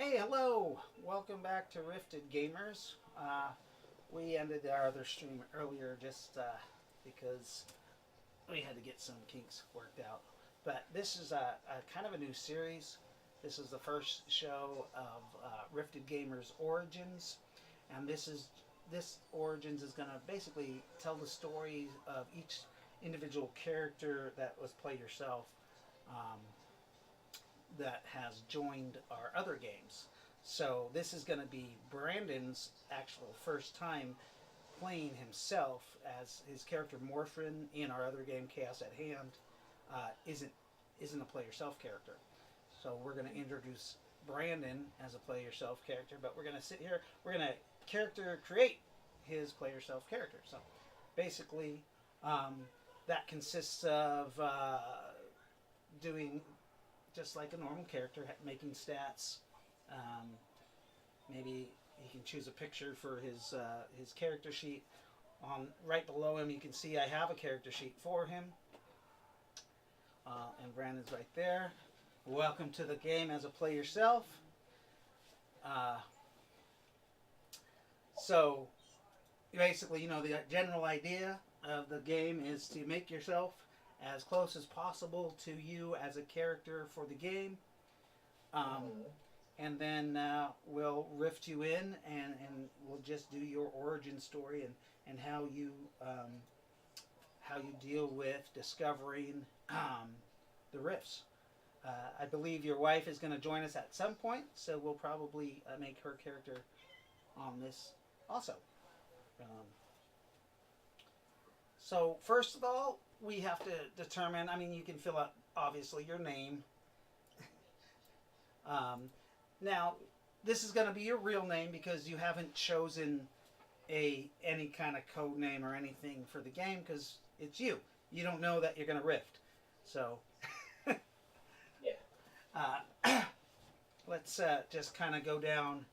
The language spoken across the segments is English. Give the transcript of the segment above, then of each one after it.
Hey, hello! Welcome back to Rifted Gamers. We ended our other stream earlier just because we had to get some kinks worked out. But this is a kind of a new series. This is the first show of Rifted Gamers Origins, and this Origins is going to basically tell the story of each individual character that was play yourself. That has joined our other games. So this is going to be Brandon's actual first time playing himself, as his character Morphin in our other game Chaos at Hand isn't a play yourself character. So we're going to introduce Brandon as a play yourself character, but we're going to sit here, we're going to character create his play yourself character. So basically that consists of doing just like a normal character, making stats. Maybe he can choose a picture for his character sheet. On right below him, you can see I have a character sheet for him, and Brandon's right there. Welcome to the game as a play yourself. So basically, the general idea of the game is to make yourself as close as possible to you as a character for the game. And then we'll rift you in and we'll just do your origin story and how you deal with discovering the rifts. I believe your wife is going to join us at some point, so we'll probably make her character on this also. So first of all, we have to determine, you can fill out, obviously, your name. Now, this is going to be your real name because you haven't chosen any kind of code name or anything for the game because it's you. You don't know that you're going to rift. So, yeah. Let's just kind of go down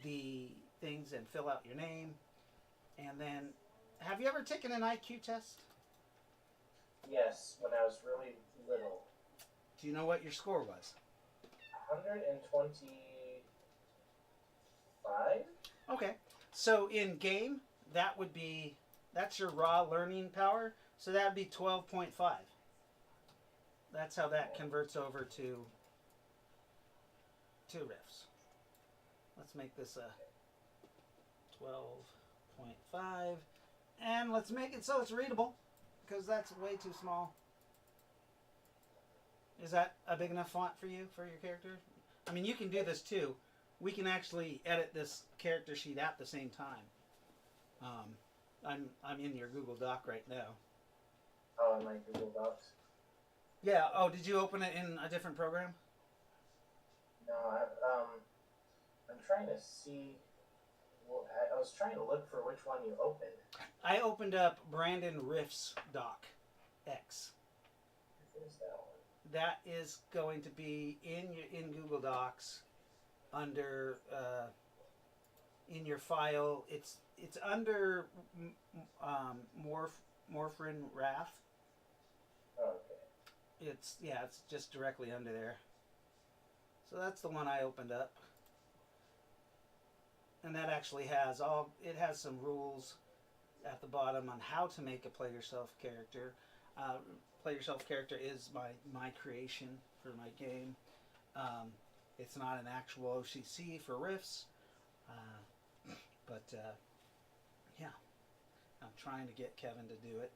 the things and fill out your name. And then, have you ever taken an IQ test? Yes, when I was really little. Do you know what your score was? 125? Okay. So in game, that's your raw learning power. So that would be 12.5. That's how that converts over to riffs. Let's make this a 12.5. And let's make it so it's readable, because that's way too small. Is that a big enough font for you, for your character? You can do this too. We can actually edit this character sheet at the same time. I'm in your Google Doc right now. Oh, in my Google Docs? Yeah, oh, did you open it in a different program? No, I'm trying to see. Well, I was trying to look for which one you opened. I opened up Brandon Riffs Doc X. Where's that one? That is going to be in Google Docs under in your file. It's under Morphin Wrath. Oh, okay. It's just directly under there. So that's the one I opened up. And that actually has some rules at the bottom on how to make a play yourself character. Play yourself character is my creation for my game. It's not an actual OCC for riffs, but yeah, I'm trying to get Kevin to do it.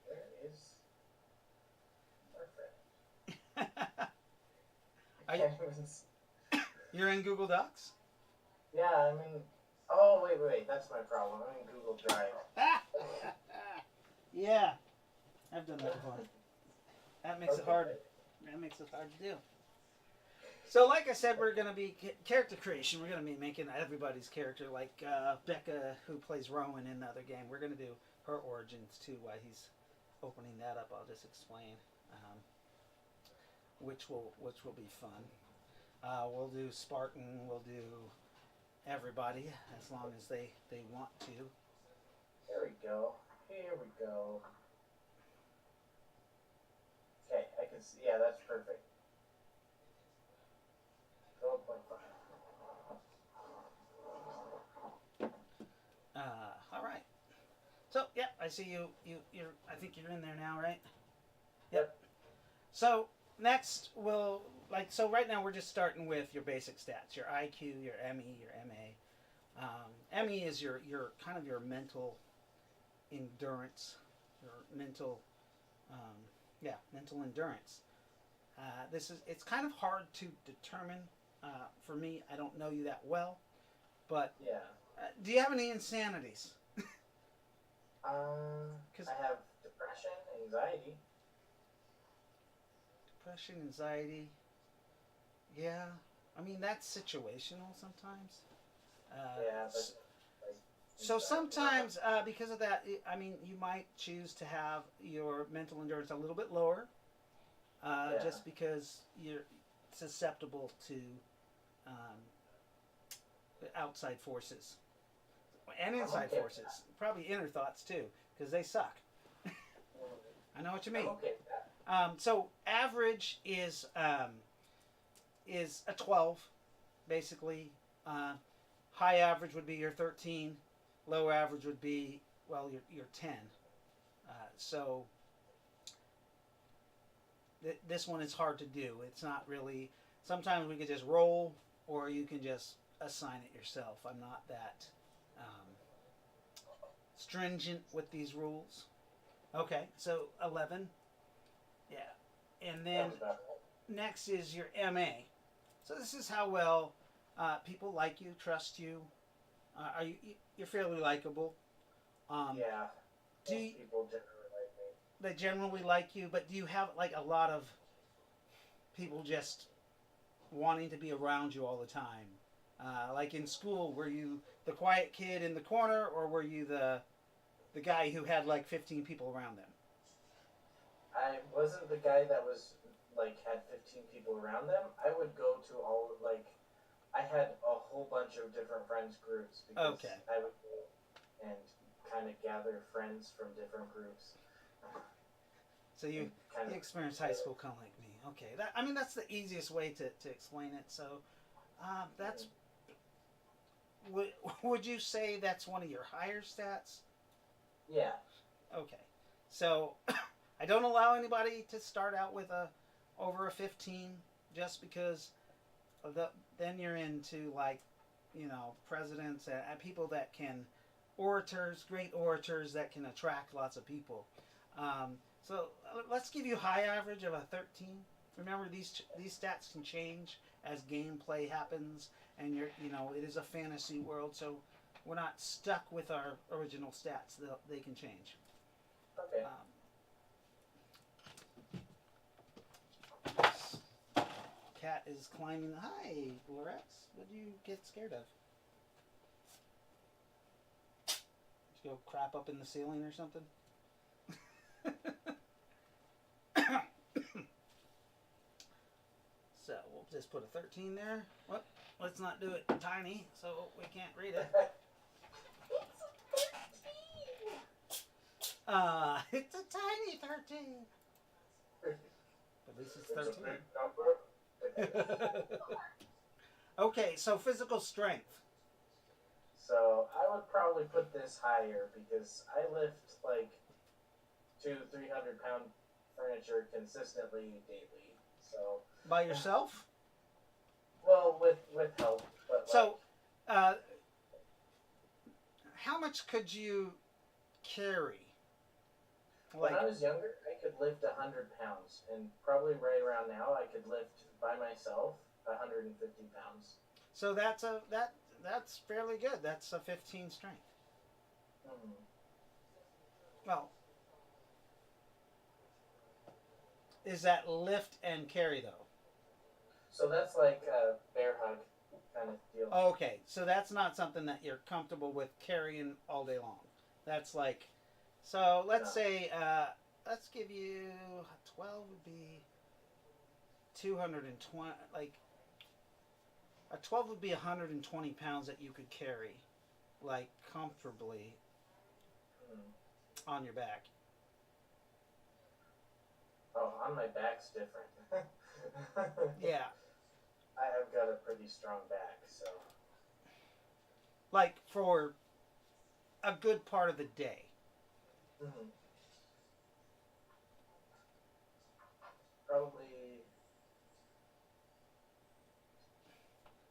Where is Morphin? You're in Google Docs? Yeah, oh, wait, that's my problem. I'm in Google Drive. Yeah, I've done that before. That makes it hard. That makes it hard to do. So, like I said, we're going to be character creation. We're going to be making everybody's character, like Becca, who plays Rowan in the other game. We're going to do her origins too. While he's opening that up, I'll just explain, which will be fun. We'll do Spartan. We'll do everybody as long as they want to. There we go. Here we go. Okay, I can see. Yeah, that's perfect. I see you. You're. I think you're in there now, right? Yep. So next we'll so right now we're just starting with your basic stats, your IQ, your ME, your MA. ME is your kind of your mental endurance, your mental, um, mental endurance. It's kind of hard to determine. For me, I don't know you that well, but Yeah. do you have any insanities? Because I have depression, anxiety. depression, anxiety, yeah. I mean that's situational sometimes. Yeah, but like So anxiety. sometimes, because of that, I mean, you might choose to have your mental endurance a little bit lower, Yeah. just because you're susceptible to um, outside forces and I'm inside okay with forces. Probably inner thoughts too, because they suck. that. I know what you I'm mean. okay with that. So average is a 12, basically. High average would be your 13. Low average would be your 10. So this one is hard to do. It's not really. Sometimes we could just roll, or you can just assign it yourself. I'm not that um, stringent with these rules. Okay, so 11. Yeah, and then Sounds about next is your MA. So this is how well people like you, trust you. Are you? You're fairly likable. right. Yeah. Do Most you, people generally like me. they generally like you? But do you have like a lot of people just wanting to be around you all the time? Like in school, were you the quiet kid in the corner, or were you the guy who had like 15 people around them? I wasn't the guy that was like had 15 people around them. I would go to all like I had a whole bunch of different friends groups because Okay, I would go and kind of gather friends from different groups so and kind you of experienced high school kind of like me. Okay, I mean that's the easiest way to explain it. So that's would would you say that's one of your higher stats? yeah. Okay, so I don't allow anybody to start out with a over a 15 just because of then you're into like presidents and people that can great orators that can attract lots of people. So let's give you high average of a 13. Remember these stats can change as gameplay happens, and it is a fantasy world, so we're not stuck with our original stats. They can change. Okay. Cat is climbing. Hi, Lorex. What do you get scared of? Did you go crap up in the ceiling or something? So we'll just put a 13 there. What? Let's not do it tiny, so we can't read it. It's a tiny 13. At least it's It's a 13. big number. Okay, so physical strength. So I would probably put this higher because I lift like 200-300 pound furniture consistently daily. So By yourself? well, with help, but So, uh, how much could you carry? when I was younger, I could lift 100 pounds, and probably right around now, I could lift by myself 150 pounds. So that's fairly good. That's a 15 strength. Hmm. Well, is that lift and carry though? So that's like a bear hug kind of deal. Okay, so that's not something that you're comfortable with carrying all day long. That's like, so let's say, let's give you 12 would be 220. Like a 12 would be 120 pounds that you could carry, like comfortably Hmm. on your back. Oh, on my back's different. Yeah, I have got a pretty strong back, so. like for a good part of the day. Mhm. Probably,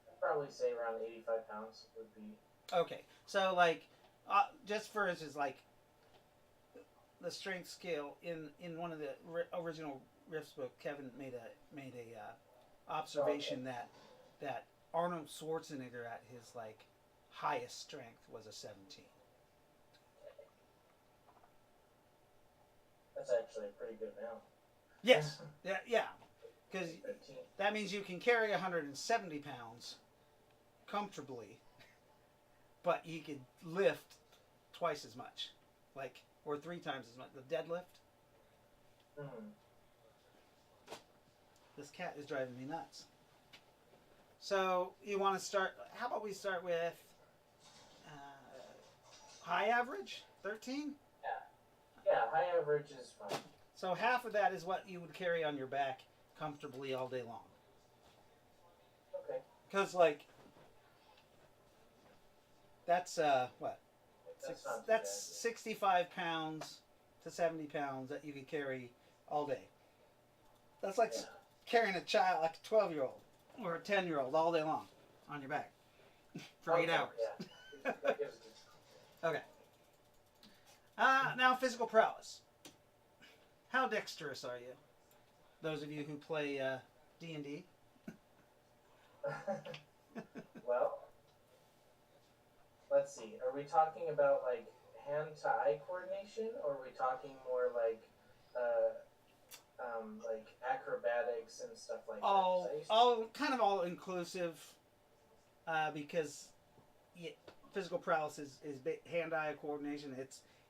I'd probably say around 85 pounds would be. Okay, so like, just for instance, like the strength scale in one of the original Riffs book, Kevin made a Okay. observation that Arnold Schwarzenegger at his like highest strength was a 17. That's actually a pretty good amount. Yes, yeah, because 15. that means you can carry 170 pounds comfortably, but you could lift twice as much, like or three times as much. The deadlift. Mm-hmm. This cat is driving me nuts. So you want to start? How about we start with high average, 13? Yeah. Yeah, high average is fine. So half of that is what you would carry on your back comfortably all day long. Okay. Because like that's what That's not too that's bad. 65 pounds to 70 pounds that you could carry all day. That's like Yeah. carrying a child, like a 12-year-old or a 10-year-old all day long on your back for 8 hours. Yeah. That gives me. Okay. Now physical prowess. How dexterous are you? Those of you who play D&D. Well, let's see. Are we talking about like hand-to-eye coordination, or are we talking more like acrobatics and stuff like that? 'Cause I used to, All kind of all inclusive, because physical prowess is hand-eye coordination.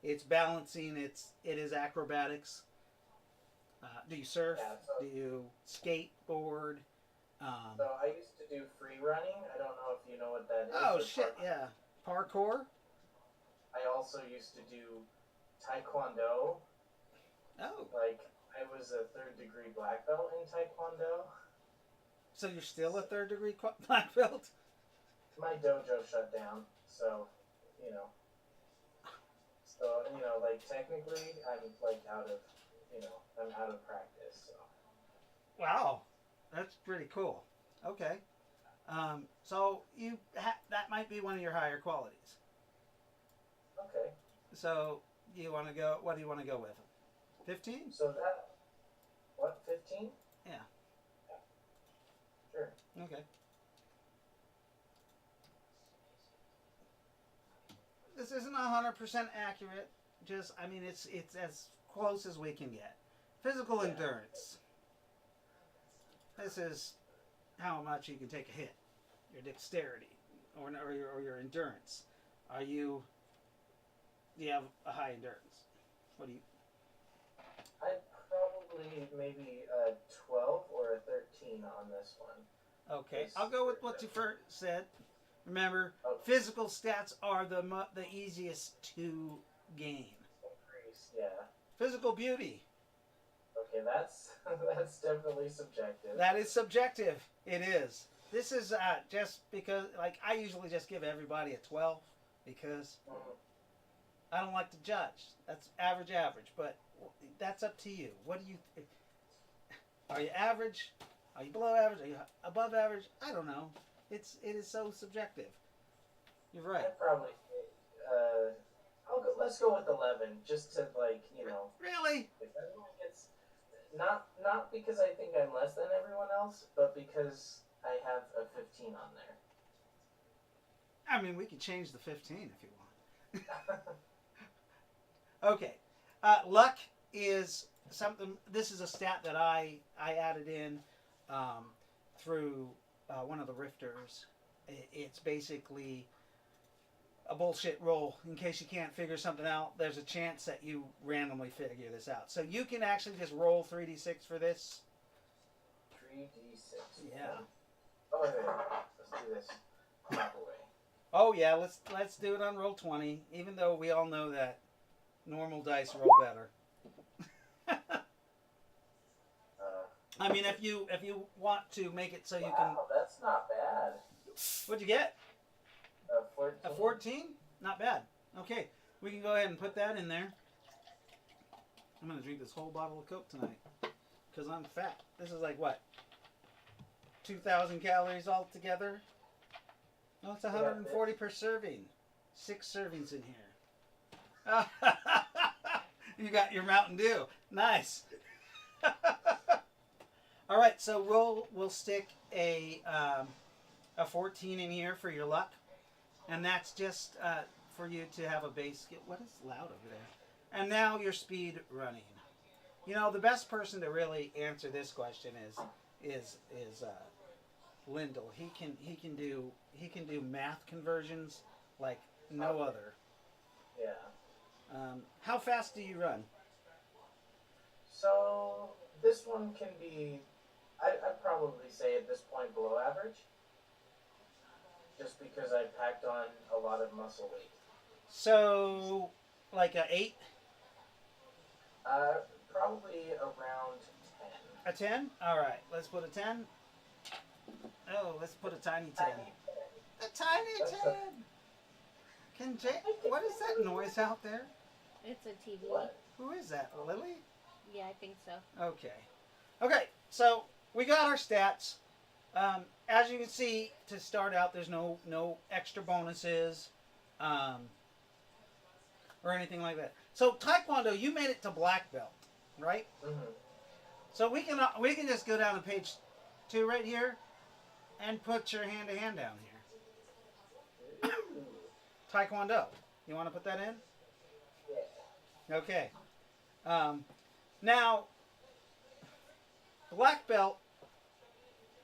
It's balancing. It is acrobatics. Do you surf? yeah. Do you skateboard? Um, So I used to do free running. I don't know if you know what that is. oh or shit! Yeah, parkour. I also used to do taekwondo. Oh, Like I was a third degree black belt in taekwondo. so you're still a third-degree black belt? My dojo shut down, so you know. So like technically, I'm like I'm out of practice. So Wow, that's pretty cool. Okay, so that might be one of your higher qualities. okay. So you want to go? What do you want to go with? 15? So that what 15? Yeah. Sure. Okay. This isn't 100% accurate. Just, I mean, it's as close as we can get. Physical Yeah. endurance. This is how much you can take a hit. Your dexterity, or your endurance. Do you have a high endurance? What do you? I'd probably maybe a 12 or a 13 on this one. Okay, I'll go with what you first said. Remember, Oh, physical stats are the easiest to gain. increase, yeah. Physical beauty. Okay, that's that's definitely subjective. That is subjective. It is. This is just because, like, I usually just give everybody a 12 because Mhm. I don't like to judge. That's average, but that's up to you. What do you? Are you average? Are you below average? Are you above average? I don't know. It is so subjective. You're right. I'd probably let's go with 11 just to Really? if everyone gets not because I think I'm less than everyone else, but because I have a 15 on there. I mean, we could change the 15 if you want. Okay. Luck is something. This is a stat that I added in through one of the rifters. It's basically a bullshit roll. In case you can't figure something out, there's a chance that you randomly figure this out. So you can actually just roll 3d6 for this. 3d6. Yeah. Oh wait. Let's do this proper way. Oh yeah, let's do it on roll 20. Even though we all know that normal dice roll better. I mean, if you want to make it so you can. Wow, that's not bad. What'd you get? 14. A 14? Not bad. Okay, we can go ahead and put that in there. I'm going to drink this whole bottle of Coke tonight because I'm fat. This is like what? 2,000 calories altogether? No, it's 140 per serving. 6 servings in here. You got your Mountain Dew. Nice. All right, so we'll stick a 14 in here for your luck, and that's just for you to have a base skill. What is loud over there? And now your speed running. You know, the best person to really answer this question is Lyndall. He can do math conversions like no other. Yeah. How fast do you run? So this one can be, I'd probably say at this point below average, just because I packed on a lot of muscle weight. So, like a 8? Probably around 10. A 10? All right, let's put a 10. Oh, let's put a tiny 10. A tiny 10. Can Jay? What is that noise out there? It's a TV. What? Who is that? Lily? Yeah, I think so. Okay. Okay, so we got our stats. As you can see, to start out, there's no extra bonuses or anything like that. So Taekwondo, you made it to black belt, right? Mm-hmm. So we can just go down to page 2 right here and put your hand-to-hand down here. Taekwondo. You want to put that in? Yeah. Okay. Now, black belt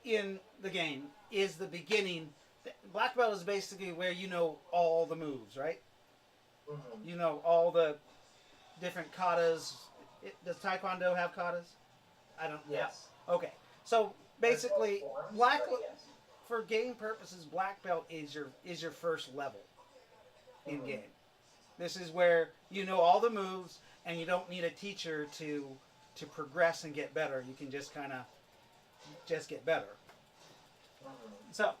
in the game is the beginning. Black belt is basically where you know all the moves, right? Mm-hmm. You know all the different katas. Does Taekwondo have katas? I don't. Yes. Okay. So basically, Forms, black yes. for game purposes, black belt is your first level in Mm-hmm. game. This is where you know all the moves, and you don't need a teacher to progress and get better. You can just kind of just get better. Mm-hmm. So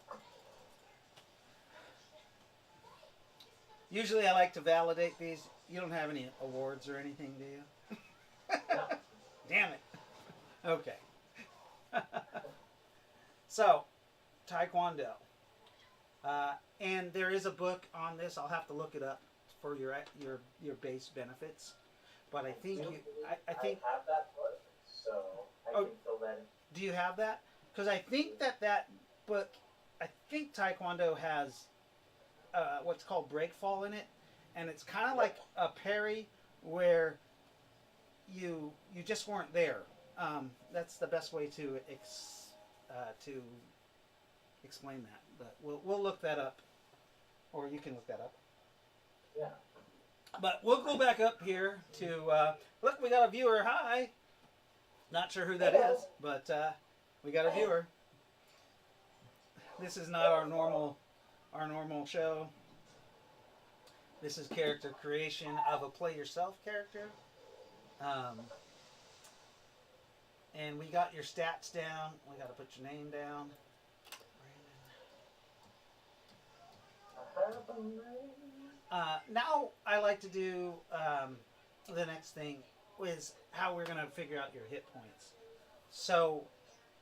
usually I like to validate these. You don't have any awards or anything, do you? No. Damn it. Okay. So, Taekwondo. And there is a book on this. I'll have to look it up for your base benefits. But I think I think. I have that book, so I can fill that in. Do you have that? Because I think that book, I think Taekwondo has what's called breakfall in it, and it's kind of like a parry where you just weren't there. That's the best way to explain that. But we'll look that up, or you can look that up. Yeah. But we'll go back up here to look. We got a viewer. Hi. Not sure who that is, but we got a viewer. This is not our normal show. This is character creation of a play yourself character. And we got your stats down. We got to put your name down. Now I like to do the next thing is how we're going to figure out your hit points. So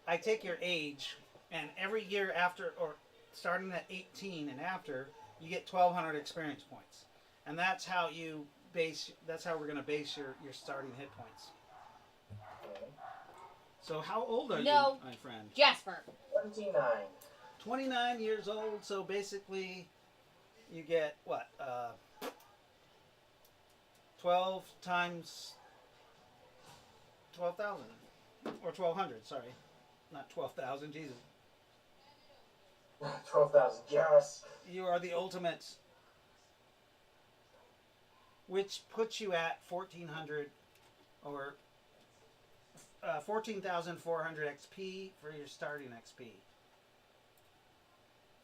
I take your age, and every year after, or starting at 18 and after, you get 1,200 experience points. And that's how we're going to base your starting hit points. Okay. So how old are you, my friend? Jasper. 29. 29 years old, so basically you get, what, 12 times 12,000. Or 1,200, sorry. Not 12,000, Jesus. 12,000, yes. You are the ultimate, which puts you at 1,400, or 14,400 XP for your starting XP.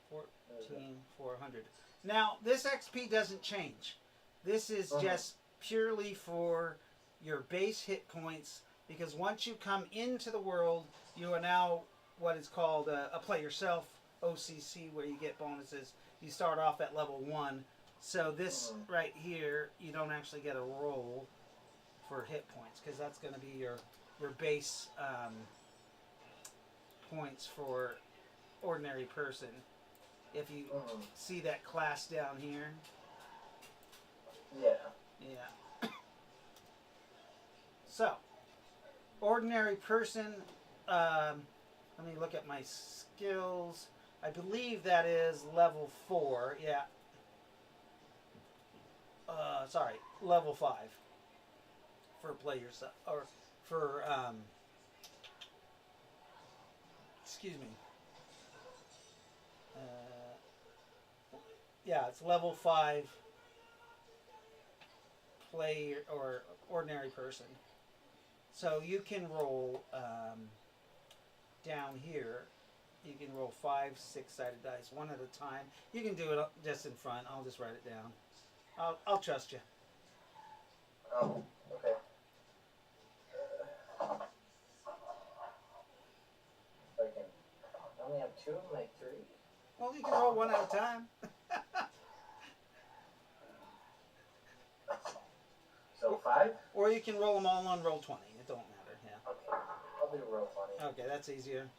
14,400. Now, this XP doesn't change. This is just purely for your base hit points, because once you come into the world, you are now what is called a play yourself OCC, where you get bonuses. You start off at level 1. So this right here, you don't actually get a roll. for hit points, because that's going to be your base points for ordinary person. If you see that class down here, Yeah. yeah. So, ordinary person. Let me look at my skills. I believe that is level 4. Yeah. Sorry, level 5 for play yourself, or for excuse me. Yeah, it's level 5 play or ordinary person. So you can roll down here. You can roll 5 6-sided dice, one at a time. You can do it just in front. I'll just write it down. I'll trust you. Oh, okay. I can. I only have 2 of my 3. Well, you can roll one at a time. So 5. Or you can roll them all on roll 20. It don't matter. Yeah. Okay. I'll do roll 20. Okay, that's easier.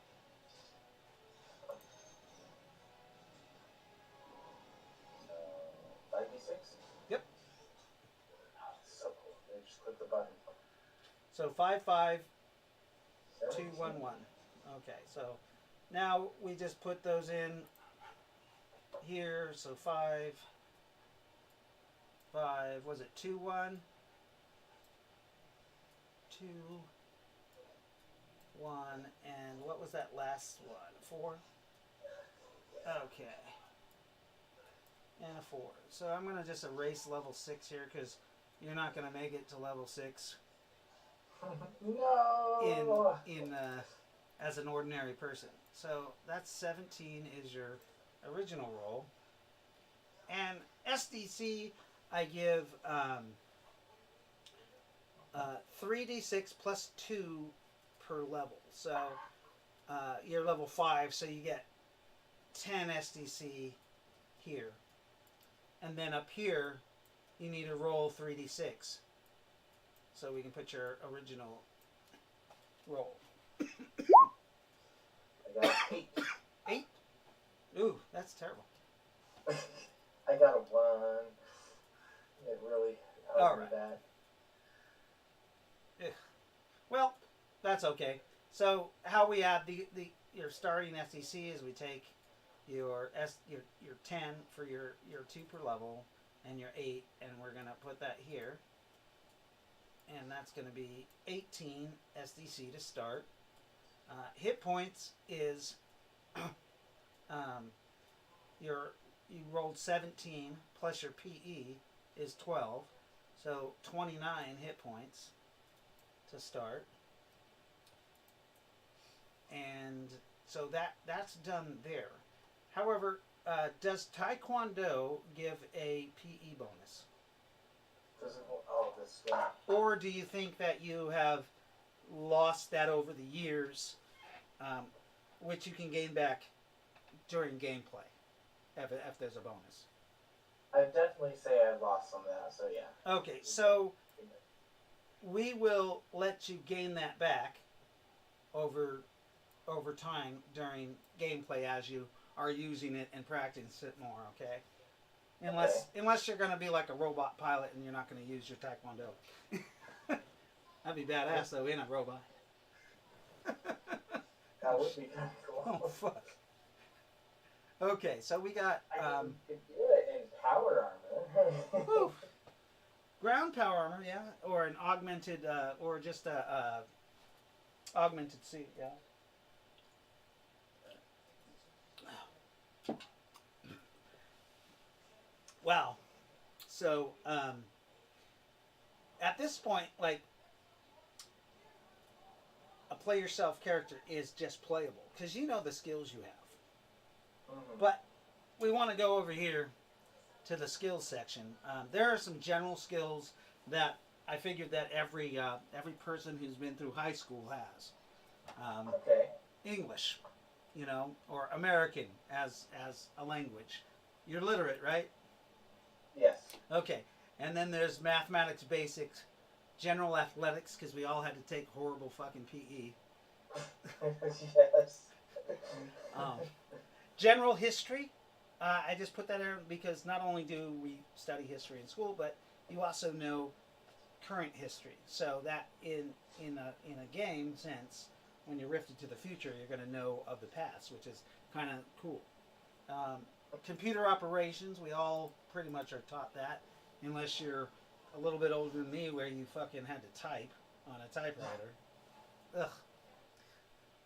So 5d6. Yep. So cool. They just click the button. So 5 5 2 17. 1 1. Okay, so now we just put those in here. So 5 5. Was it 2 1? 2 1, and what was that last one? 4. Okay. And a 4. So I'm going to just erase level 6 here because you're not going to make it to level 6 No. in as an ordinary person. So that's 17 is your original roll. And SDC, I give 3d6 plus 2 per level. So you're level 5, so you get 10 SDC here. And then up here, you need to roll 3d6. So we can put your original roll. I got 8. 8? Ooh, that's terrible. I got a 1. It really helped me Alright. that. Well, that's okay. So how we add your starting SDC is we take your 10 for your 2 per level and your 8, and we're gonna put that here, and that's gonna be 18 SDC to start. Hit points is you rolled 17 plus your PE is 12, so 29 hit points to start. And so that's done there. However, does Taekwondo give a PE bonus? Physical. Oh, this one. Or do you think that you have lost that over the years, which you can gain back during gameplay, if there's a bonus? I definitely say I lost some of that, so yeah. Okay, so we will let you gain that back over time during gameplay as you are using it and practicing it more, okay? Unless you're going to be like a robot pilot and you're not going to use your Taekwondo. That'd be badass though, in a robot. That would be kind of cool. Oh fuck. Okay, so we got I mean, you could do it in power armor. whew, ground power armor, yeah, or an augmented, or just a augmented suit, yeah. Wow. So at this point, like, a play yourself character is just playable because you know the skills you have. Mm-hmm. But we want to go over here to the skills section. There are some general skills that I figured that every person who's been through high school has. Okay. English, or American as a language. You're literate, right? Yes. Okay. And then there's mathematics basics, general athletics because we all had to take horrible fucking PE. Yes. Um, general history. I just put that in because not only do we study history in school, but you also know current history. So that in a game sense, when you're rifted to the future, you're going to know of the past, which is kind of cool. Um, computer operations, we all pretty much are taught that, unless you're a little bit older than me, where you fucking had to type on a typewriter. Ugh.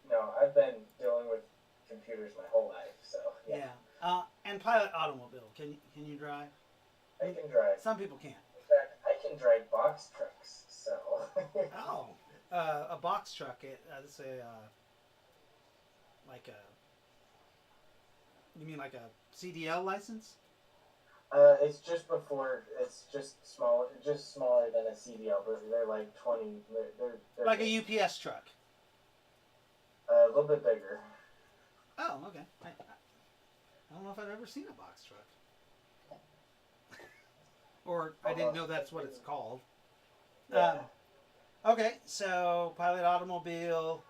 No, I've been dealing with computers my whole life, so yeah. Yeah. And pilot automobile. Can you drive? I can drive. Some people can't. In fact, I can drive box trucks, so. Oh, a box truck. Let's say like a. You mean like a CDL license? It's just before. It's just smaller than a CDL, but they're like 20. They're Like big. a UPS truck. A little bit bigger. Oh, okay. I don't know if I've ever seen a box truck. Or I didn't know that's what it's called. Yeah. Okay, so pilot automobile.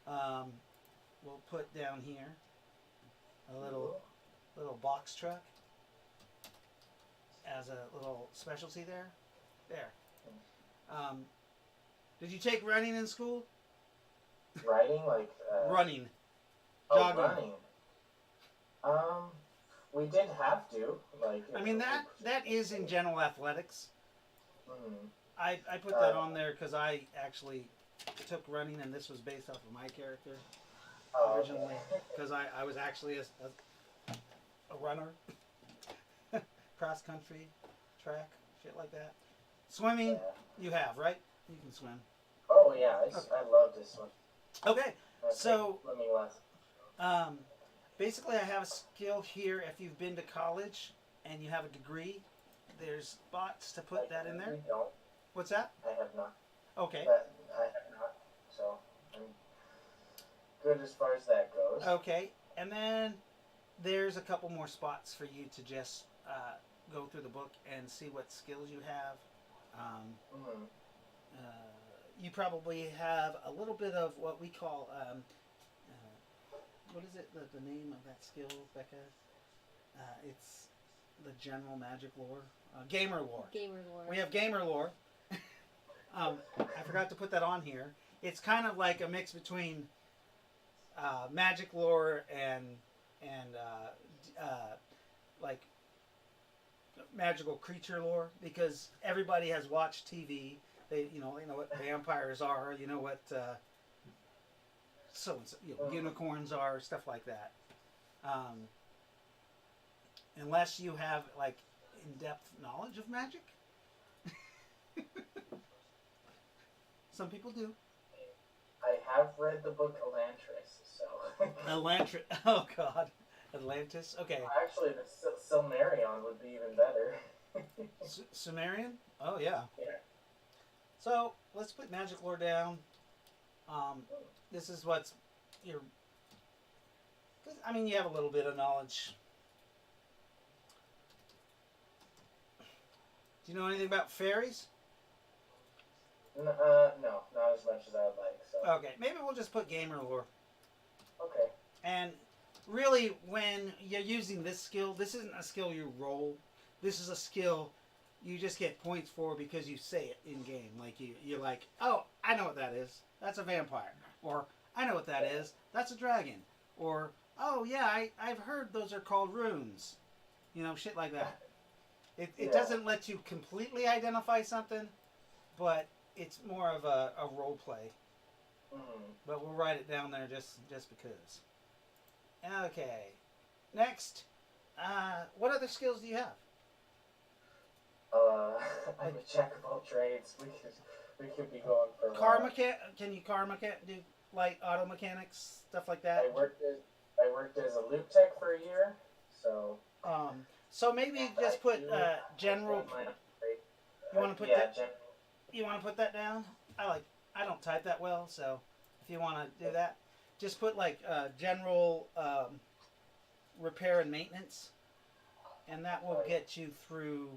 We'll put down here a little box truck as a little specialty there. There. Did you take running in school? Riding like. Running. Oh, Jogging. running. We did have to like. I mean that is in general athletics. Mm, I put that on there because I actually took running, and this was based off of my character originally. okay. Because I was actually a runner, cross country, track, shit like that. Swimming, Yeah. you have, right? You can swim. Oh yeah, Okay. I love to swim. Okay, so Swimming lessons. basically I have a skill here. If you've been to college and you have a degree, there's spots to put that in there. We don't. What's that? I have not. Okay. But I have not. So I'm good as far as that goes. Okay, and then there's a couple more spots for you to just go through the book and see what skills you have. Mm. You probably have a little bit of what we call, what is it, the name of that skill, Becca? It's the general magic lore. Gamer lore. Gamer lore. We have gamer lore. I forgot to put that on here. It's kind of like a mix between magic lore and like magical creature lore, because everybody has watched TV. They know what vampires are. You know what unicorns are, stuff like that. Unless you have like in-depth knowledge of magic. Some people do. I have read the book Elantris, so. Elantris. Oh God, Atlantis. Okay. Actually, the Silmarillion would be even better. Sumerian. Oh yeah. Yeah. So let's put magic lore down. This is what's your. I mean, you have a little bit of knowledge. Do you know anything about fairies? No, not as much as I would like. So. Okay, maybe we'll just put gamer lore. Okay. And really, when you're using this skill, this isn't a skill you roll. This is a skill you just get points for because you say it in game. Like you're like, oh, I know what that is. That's a vampire. Or I know what that is. That's a dragon. Or oh yeah, I've heard those are called runes. Shit like that. It doesn't let you completely identify something, but it's more of a role play. Mm-hmm. But we'll write it down there just because. Okay. Next, what other skills do you have? I'm a jack of all trades. We could be going for Car mechanic? Can you car mechanic do light auto mechanics, stuff like that? I worked as a loop tech for a year, so. So maybe just put general. You want to put that? You want to put that down? I don't type that well, so if you want to do that, just put like general repair and maintenance, and that will get you through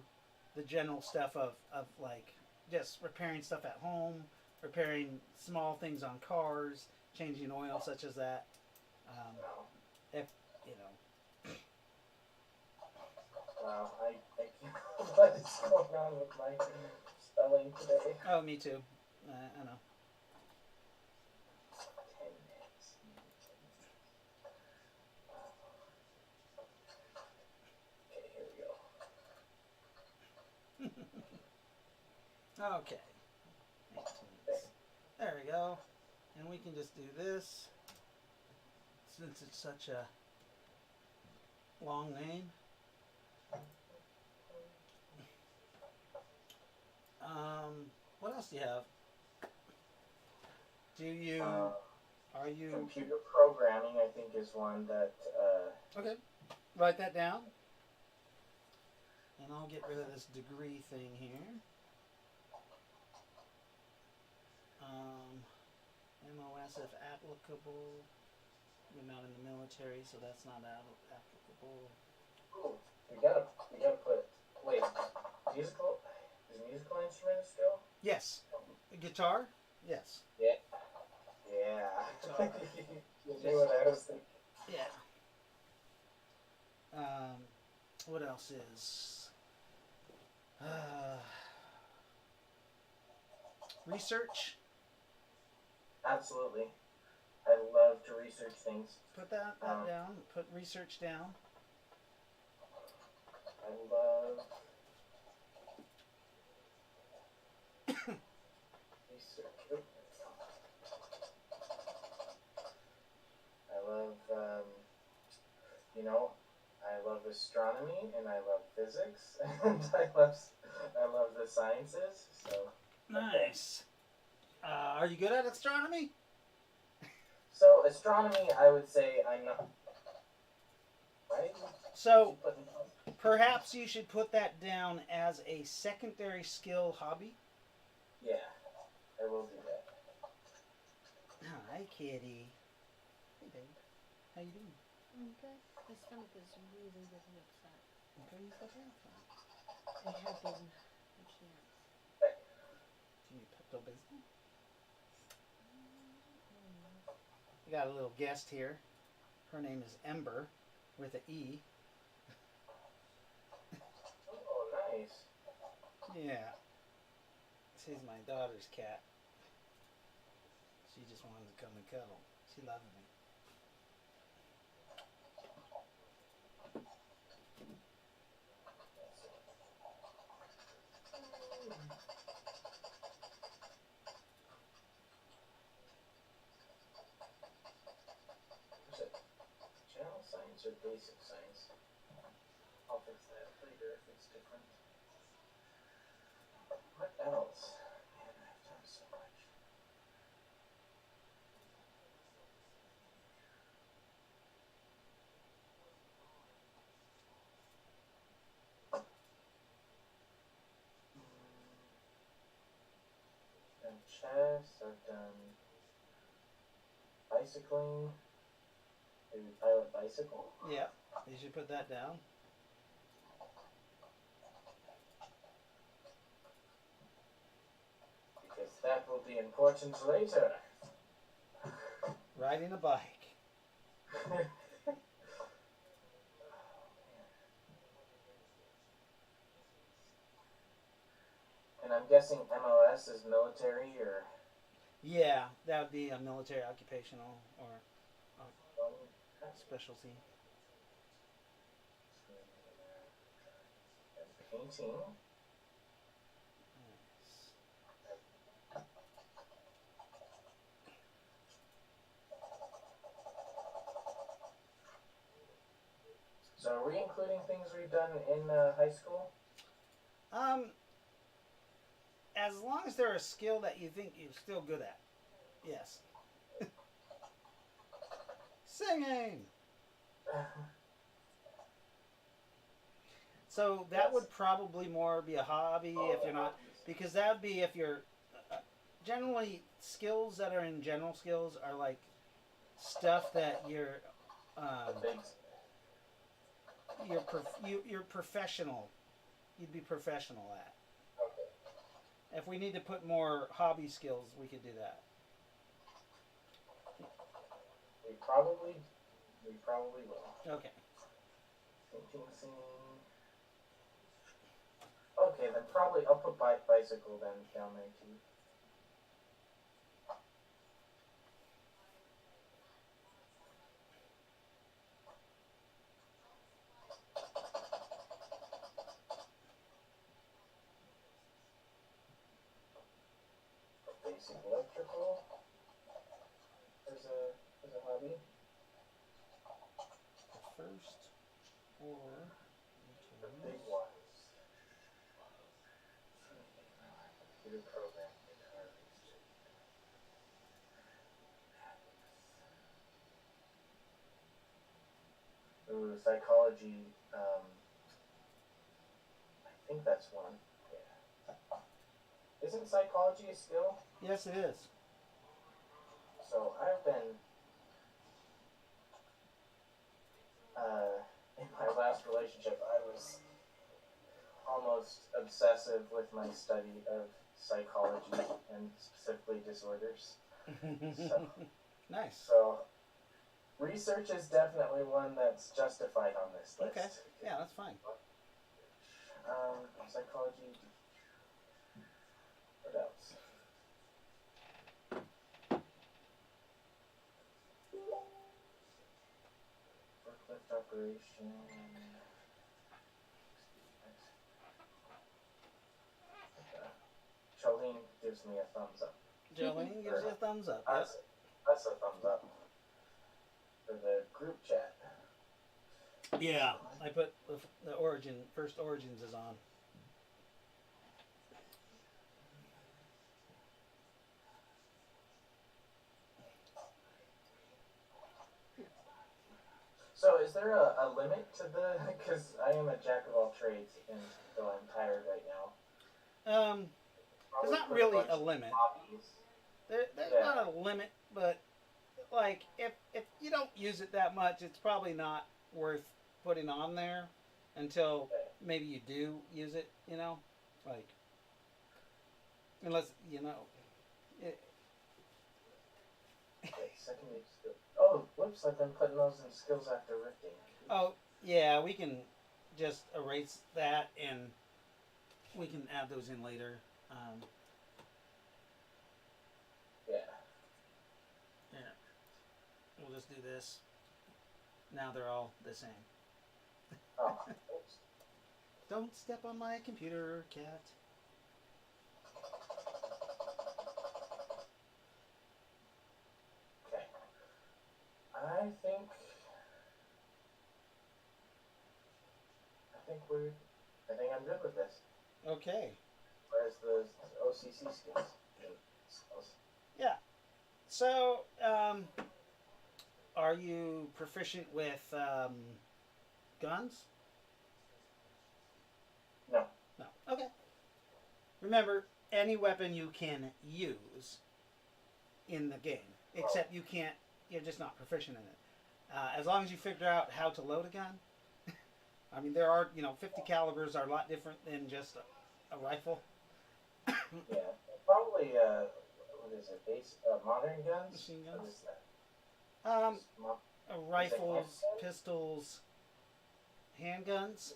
the general stuff of like just repairing stuff at home, repairing small things on cars, changing oil, such as that. Wow. If you know, Wow. I can't. What is going on with my spelling today? oh, me too. I know. 10 minutes. Okay, here we go. Okay. 18 minutes. There we go. And we can just do this since it's such a long name. What else do you have? Do you are you Computer programming, I think, is one that. okay? Write that down, and I'll get rid of this degree thing here. MOS if applicable. We're not in the military, so that's not applicable. Ooh, we gotta put. Wait, musical. Is musical instrument a skill? Yes. Guitar? Yes. Yeah. Yeah. You knew what I was thinking. Yeah. What else is? Research. Absolutely. I love to research things. Put that down. Put research down. I love research. I love, I love astronomy and I love physics and I love the sciences. So Nice. Are you good at astronomy? So astronomy, I would say I'm not. Right? So perhaps you should put that down as a secondary skill hobby. Yeah, I will do that. Hi, kitty. Hey, babe. How you doing? Okay. My stomach is really, really upset. Okay, you still have fun. I have been. I can't. Do you Pepto Bismol? We got a little guest here. Her name is Ember, with an E. Oh, nice. Yeah. She's my daughter's cat. She just wanted to come and cuddle. She loves me. Is it general science or basic science? I'll fix that later if it's different. What else? Man, I've done so much. I've done chess, I've done bicycling. Maybe pilot bicycle. Yeah, you should put that down. Because that will be important later. Riding a bike. And I'm guessing MLS is military or. Yeah, that would be a military occupational or specialty. And painting. Nice. So are we including things we've done in high school? As long as they're a skill that you think you're still good at. Yes. Singing! So that would probably more be a hobby if you're not, because that would be if you're, generally skills that are in general skills are like stuff that you're professional. You'd be professional at. Okay. If we need to put more hobby skills, we could do that. We probably will. Okay. Painting scene. Okay, then probably I'll put bicycle then down there too. Basic electrical as a hobby. The first or The big ones. Computer program, guitar. Ooh, psychology. I think that's one. Yeah. Isn't psychology a skill? Yes, it is. So I've been in my last relationship, I was almost obsessive with my study of psychology and specifically disorders. So, Nice. so research is definitely one that's justified on this list. Okay. Yeah, that's fine. Psychology. What else? Forklift operation. Charlene gives me a thumbs up. Jolene gives you a thumbs up. Yep. That's a thumbs up for the group chat. Yeah, I put the first origins is on. So is there a limit to the, because I am a jack of all trades and though I'm tired right now. There's not really a limit. Hobbies. There's not a limit, but like if you don't use it that much, it's probably not worth putting on there until maybe you do use it. You know, like unless you know. Secondary skill. Oh, whoops! I've been putting those in skills after rifting. Oh yeah, we can just erase that and we can add those in later. Yeah. We'll just do this. Now they're all the same. Oh, oops. Don't step on my computer, cat. Okay. I think I'm good with this. Okay. Where's the OCC skills? Yeah. So, are you proficient with guns? No. No. Okay. Remember, any weapon you can use in the game, except you can't. You're just not proficient in it. As long as you figure out how to load a gun. I mean, there are 50 calibers are a lot different than just a rifle. Yeah, probably. What is it? Modern guns. Machine What guns? is that? Rifles, pistols, handguns.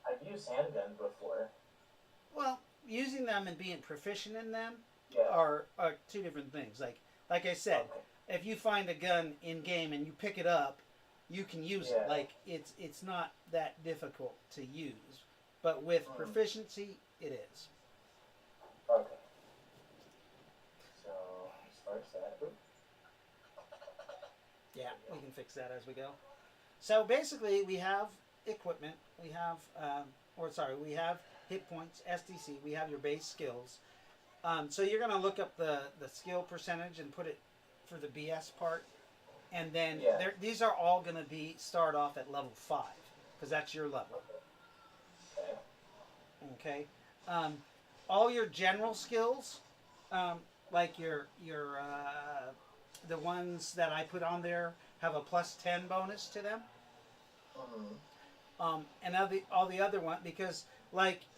I've used handgun before. Well, using them and being proficient in them Yeah. are two different things. Like I said, Okay. if you find a gun in game and you pick it up, you can use it. Yeah. Like it's not that difficult to use, but with proficiency, it is. Okay. So as far as that, Yeah, we can fix that as we go. So basically, we have equipment. We have, we have hit points, SDC. We have your base skills. So you're going to look up the skill percentage and put it for the BS part. And then these are all going to start off at level 5 because that's your level. Okay. All your general skills, like your the ones that I put on there have a +10 bonus to them. Mm-hmm. And all the other one because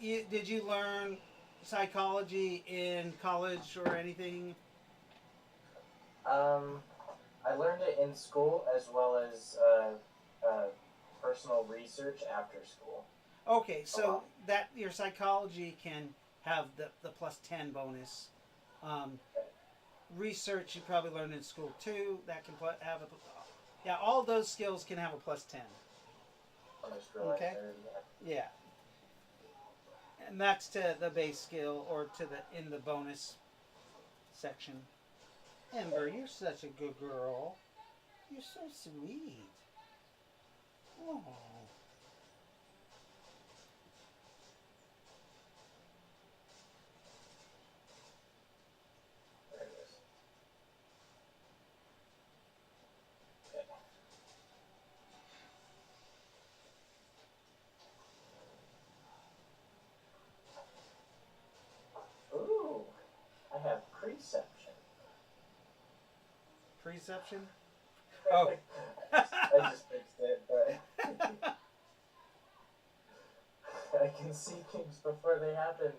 did you learn psychology in college or anything? I learned it in school as well as personal research after school. Okay, A lot. so that your psychology can have the plus 10 bonus. Um, Okay. research you probably learned in school too. That can have a yeah. All those skills can have a plus 10. I just realized Okay. there. Yeah. Yeah, and that's to the base skill or to the in the bonus section. Ember, you're such a good girl. You're so sweet. Oh. There it is. Okay. Ooh, I have perception. Perception. Oh. I just fixed it, but I can see things before they happen.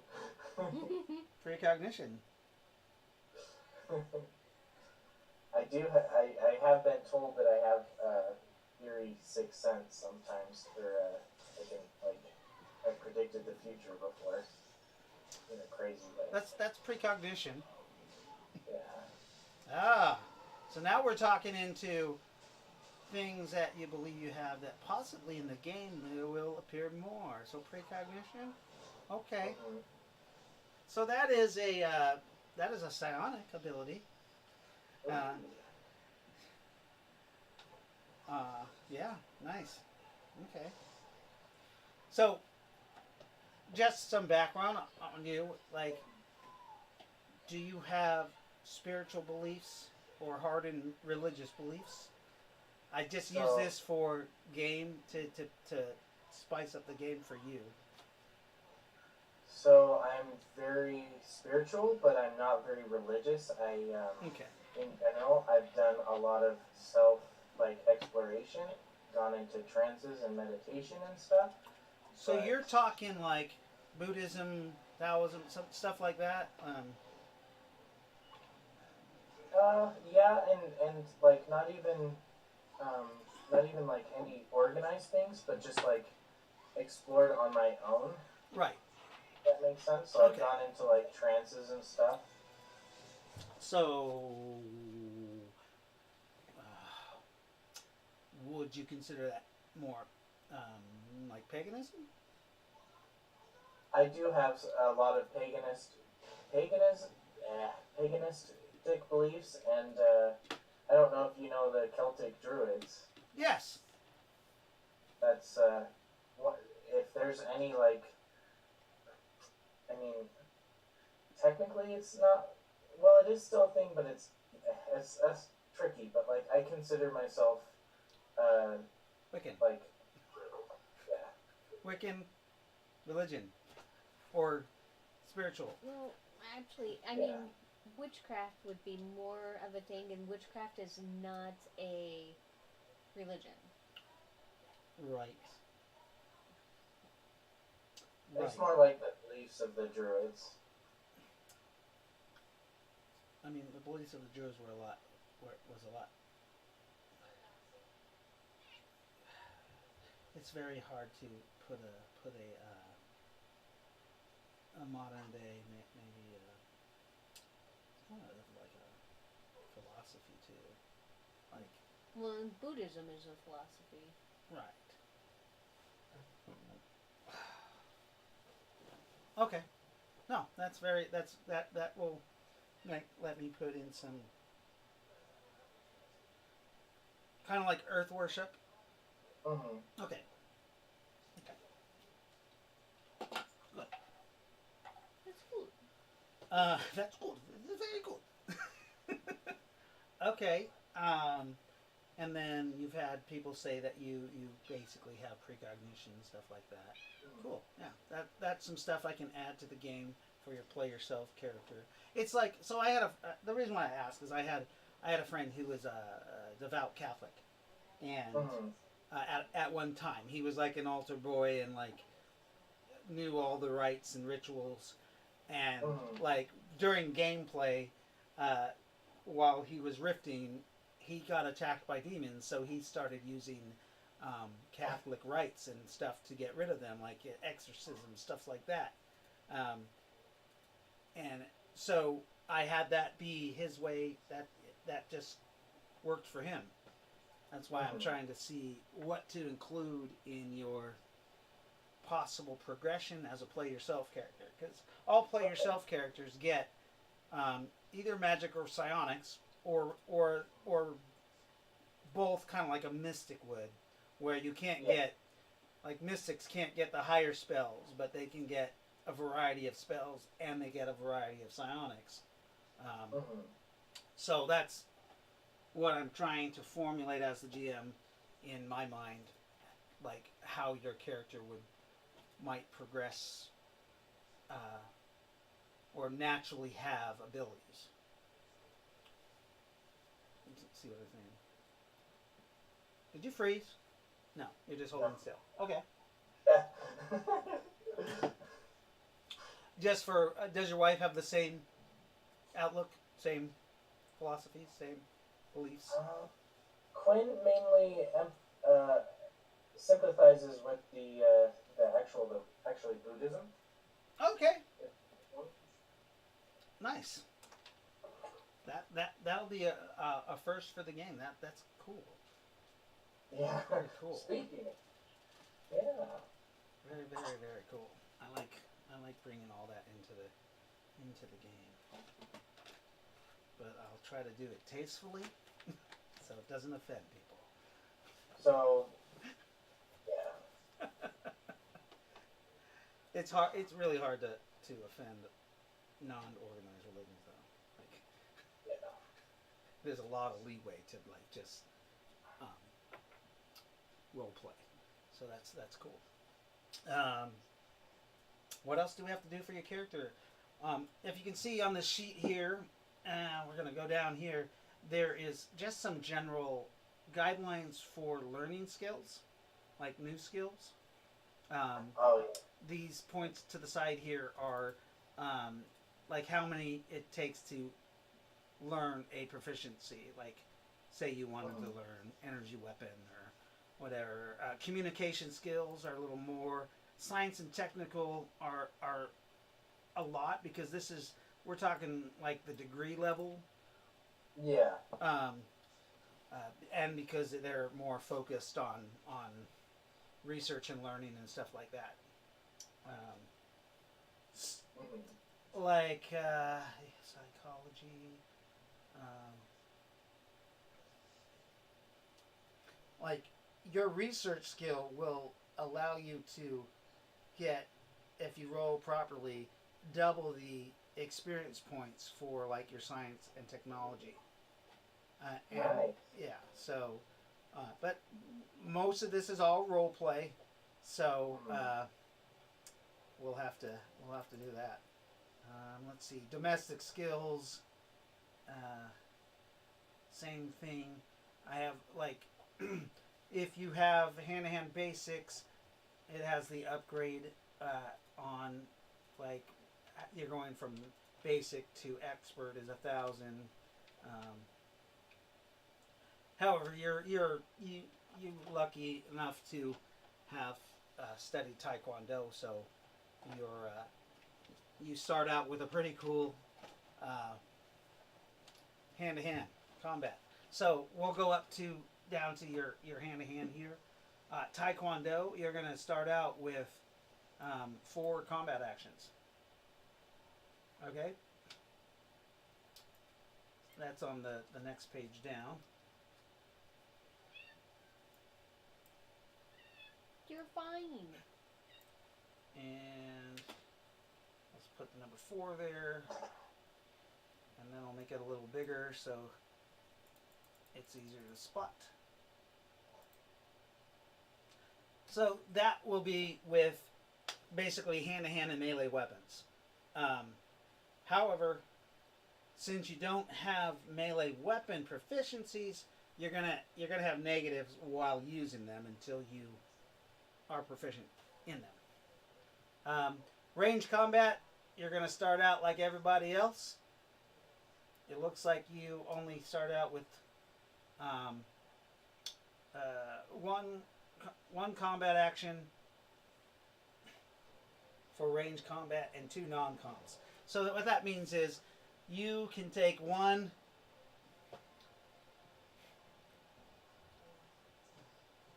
Precognition. I have been told that I have eerie sixth sense sometimes, or I can like I've predicted the future before in a crazy way. That's precognition. Yeah. Ah. So now we're talking into things that you believe you have that possibly in the game will appear more. So precognition. Okay. Mhm. So that is a psionic ability. Uh, yeah, nice. Okay. So, just some background on you. Like, do you have spiritual beliefs or hardened religious beliefs? I just use this for game to spice up the game for you. So I'm very spiritual, but I'm not very religious. Okay. In general, I've done a lot of self exploration, gone into trances and meditation and stuff. So But you're talking like Buddhism, Taoism, stuff like that. yeah, and like um, not even like any organized things, but just like explored on my own. Right. If that makes sense. So I've Okay. gone into like trances and stuff. So, would you consider that more like paganism? I do have a lot of paganism, paganistic beliefs, and I don't know if you know the Celtic Druids. Yes. That's what if there's any like. I mean, technically it's not. Well, it is still a thing, but it's that's tricky. But like, I consider myself Wiccan. like yeah. Wiccan religion or spiritual. Well, actually, I Yeah. mean, witchcraft would be more of a thing, and witchcraft is not a religion. Right. It's Right. more like the beliefs of the Druids. I mean, the beliefs of the Jews were a lot. Was a lot. It's very hard to put a modern day maybe kind of like a philosophy too, like Well, and Buddhism is a philosophy. right. Okay. No, that will let me put in some kind of like earth worship. Mm-hmm. Okay. Okay. Good. That's cool. That's good. Very good. Okay. And then you've had people say that you basically have precognition and stuff like that. Cool. Yeah. That's some stuff I can add to the game for your play yourself character. It's like so. I had the reason why I asked is I had a friend who was a devout Catholic, and Mm-hmm. at one time he was like an altar boy and like knew all the rites and rituals, and Mhm. like during gameplay, uh, while he was rifting, he got attacked by demons, so he started using Catholic rites and stuff to get rid of them, like exorcism, stuff like that. Um, and so I had that be his way. That just worked for him. That's why I'm Mhm. trying to see what to include in your possible progression as a play yourself character, because all play yourself characters get either magic or psionics, or both, kind of like a mystic would, where you can't Yeah. get, like, mystics can't get the higher spells, but they can get a variety of spells and they get a variety of psionics. Mhm. So that's what I'm trying to formulate as the GM in my mind, like how your character might progress, uh, or naturally have abilities. Let's see what I'm saying. Did you freeze? No, you're just holding No. still. Okay. Yeah. Just for, does your wife have the same outlook, same philosophies, same beliefs? Quinn mainly sympathizes with actually Buddhism. Okay, nice. That'll be a first for the game. That's cool. Yeah. Very cool. Speaking. Yeah. Very, very, very cool. I like bringing all that into the game, but I'll try to do it tastefully, so it doesn't offend people. So. Yeah. It's hard. It's really hard to offend non-organized religions, though. Like, Yeah. there's a lot of leeway to, like, just um, role play. So that's cool. Um, what else do we have to do for your character? If you can see on the sheet here, we're going to go down here. There is just some general guidelines for learning skills, like new skills. Oh These points to the side here are like how many it takes to learn a proficiency. Like, say you wanted to learn energy weapon or whatever. Communication skills are a little more. Science and technical are a lot, because we're talking like the degree level, yeah. um, and because they're more focused on research and learning and stuff like that. Like psychology, like your research skill will allow you to get, if you roll properly, double the experience points for like your science and technology. And Nice. yeah, so but most of this is all role play, so we'll have to do that. Let's see, domestic skills, same thing. I have, like, if you have hand-to-hand basics, it has the upgrade on, like, you're going from basic to expert is 1,000. However, you're lucky enough to have studied Taekwondo, so you start out with a pretty cool hand-to-hand combat. So we'll go down to your hand-to-hand here. Taekwondo, you're going to start out with 4 combat actions. Okay? That's on the next page down. You're fine. And let's put the number 4 there. And then I'll make it a little bigger so it's easier to spot. So that will be with basically hand-to-hand and melee weapons. However, since you don't have melee weapon proficiencies, you're gonna have negatives while using them until you are proficient in them. Range combat, you're going to start out like everybody else. It looks like you only start out with um, one combat action for range combat and 2 non-coms. So what that means is you can take one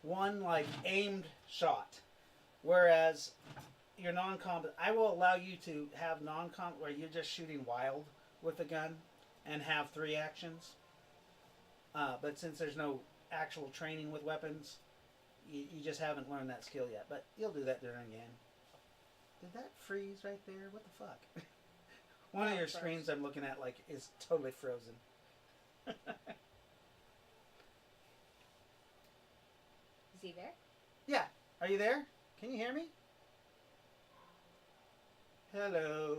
like aimed shot, whereas your non-combat, I will allow you to have non-combat where you're just shooting wild with a gun and have 3 actions. But since there's no actual training with weapons, you just haven't learned that skill yet. But you'll do that during the game. Did that freeze right there? What the fuck? One of your screens I'm looking at like is totally frozen. Is he there? Yeah. Are you there? Can you hear me? Hello.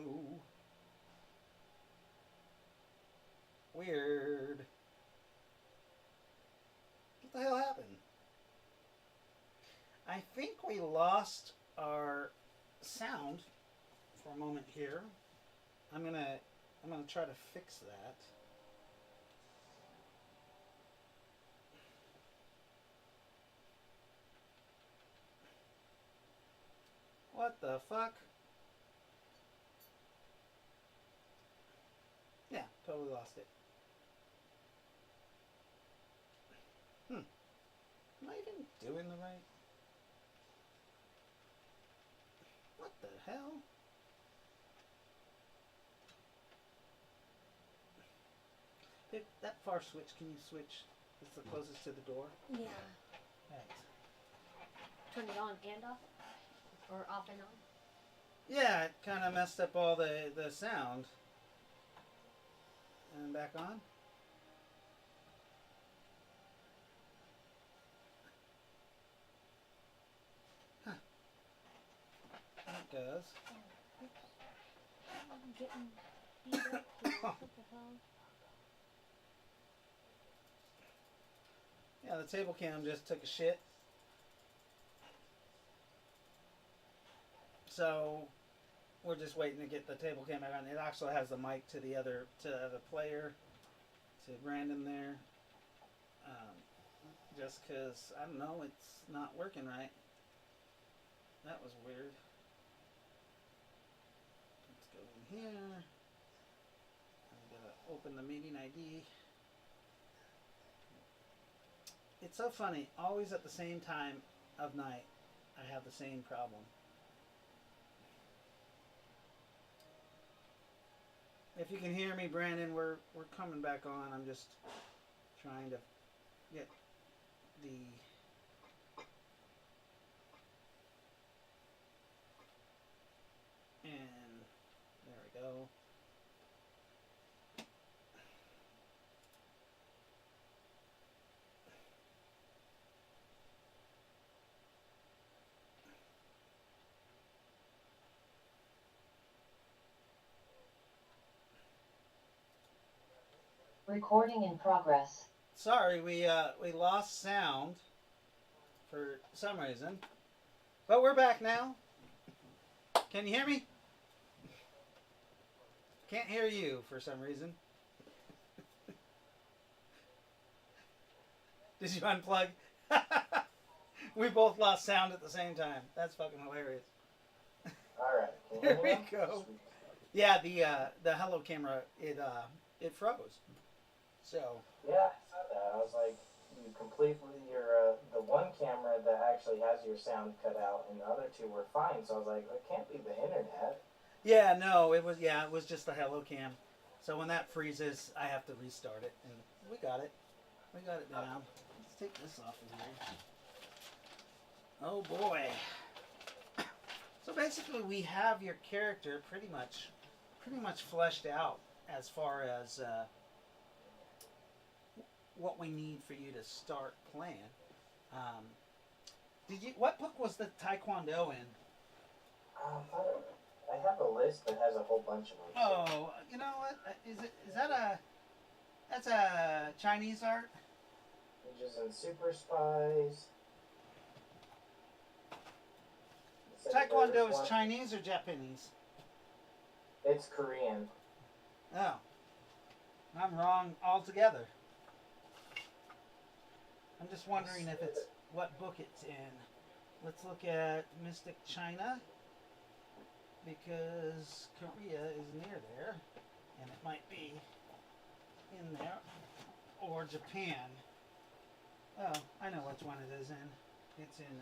Weird. What the hell happened? I think we lost our sound for a moment here. I'm gonna try to fix that. What the fuck? Yeah, totally lost it. Am I even doing the right? What the hell? Hey, that far switch, can you switch? It's the closest to the door. Yeah. Thanks. Turn it on and off? Or off and on? Yeah, it kind of messed up all the sound. And back on. Huh. That goes. Oh, oops. I'm getting beat up here. What the hell? Yeah, the table cam just took a shit. So we're just waiting to get the table cam back on. It actually has the mic to the other player, to Brandon there. Just because, I don't know, it's not working right. That was weird. Let's go in here. I'm gonna open the meeting ID. It's so funny. Always at the same time of night, I have the same problem. If you can hear me, Brandon, we're coming back on. I'm just trying to get the and there we go. Recording in progress. Sorry, we lost sound for some reason, but we're back now. Can you hear me? Can't hear you for some reason. Did you unplug? We both lost sound at the same time. That's fucking hilarious. Alright, can you Here hear we me now? go. Yeah, the hello camera, it froze. So Yeah, I saw that. I was like, you completely, the one camera that actually has your sound cut out and the other two were fine. So I was like, it can't be the internet. yeah, no, it was just the hello cam. So when that freezes, I have to restart it, and we got it. We got it down. Let's take this off of here. Oh boy. So basically, we have your character pretty much fleshed out as far as what we need for you to start playing. What book was the Taekwondo in? I have a list that has a whole bunch of them. Oh, you know what? That's a Chinese art? Ninjas and Super Spies. Taekwondo is Chinese or Japanese? It's Korean. Oh, I'm wrong altogether. I'm just wondering if it's what book it's in. Let's look at Mystic China because Korea is near there, and it might be in there, or Japan. Oh, I know which one it is in. It's in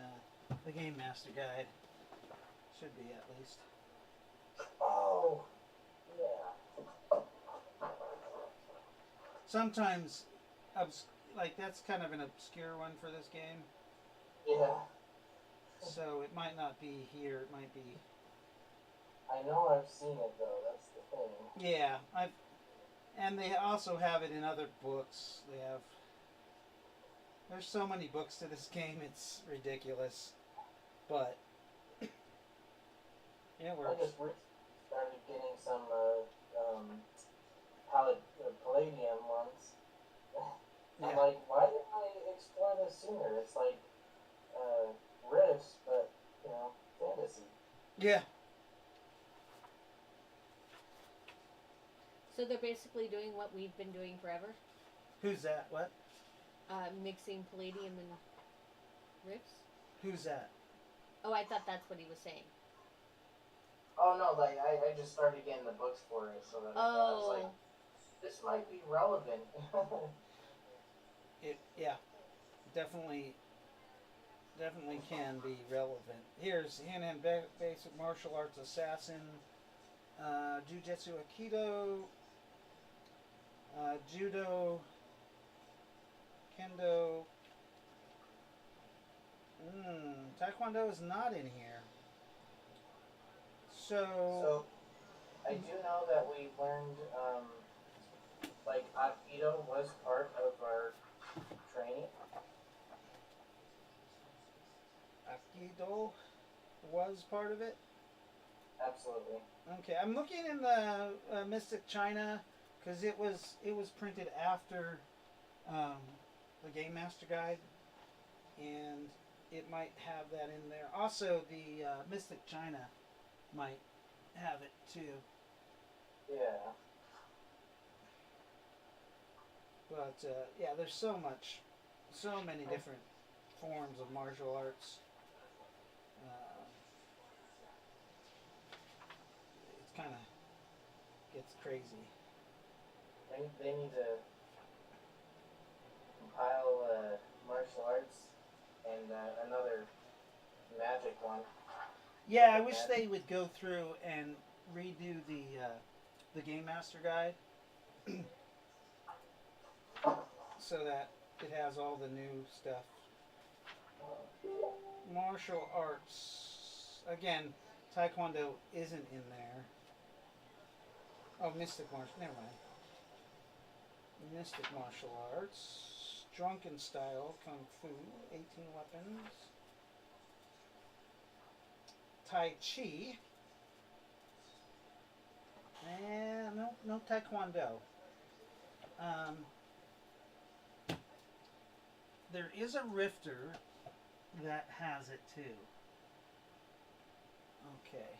the Game Master Guide. Should be at least. Oh, yeah. Sometimes, like that's kind of an obscure one for this game. Yeah. So it might not be here. It might be. I know I've seen it though. That's the thing. Yeah, and they also have it in other books. They have. There's so many books to this game. It's ridiculous, but it I works. just started getting some Palladium ones. I'm Yeah. like, why didn't I explore this sooner? It's like Rifts, but fantasy. Yeah. So they're basically doing what we've been doing forever, Who's that? What? mixing palladium and riffs. Who's that? Oh, I thought that's what he was saying. Oh no, like I just started getting the books for it, so that I was Oh, like, this might be relevant. Yeah, definitely can be relevant. Here's hand basic martial arts assassin, jujitsu aikido, judo, kendo. Taekwondo is not in here. So I do know that we learned like Aikido was part of our training. Aikido was part of it. Absolutely. Okay, I'm looking in the Mystic China because it was printed after the Game Master Guide, and it might have that in there. Also, the Mystic China might have it too. Yeah. But yeah, there's so many different forms of martial arts. It kind of gets crazy. They need to compile martial arts and another magic one. Yeah, I wish they would go through and redo the Game Master Guide so that it has all the new stuff. Martial arts. Again, Taekwondo isn't in there. Oh, Mystic Martial. Never mind. Mystic Martial Arts. Drunken Style Kung Fu. 18 weapons. Tai Chi. And no Taekwondo. There is a Rifter that has it too. Okay.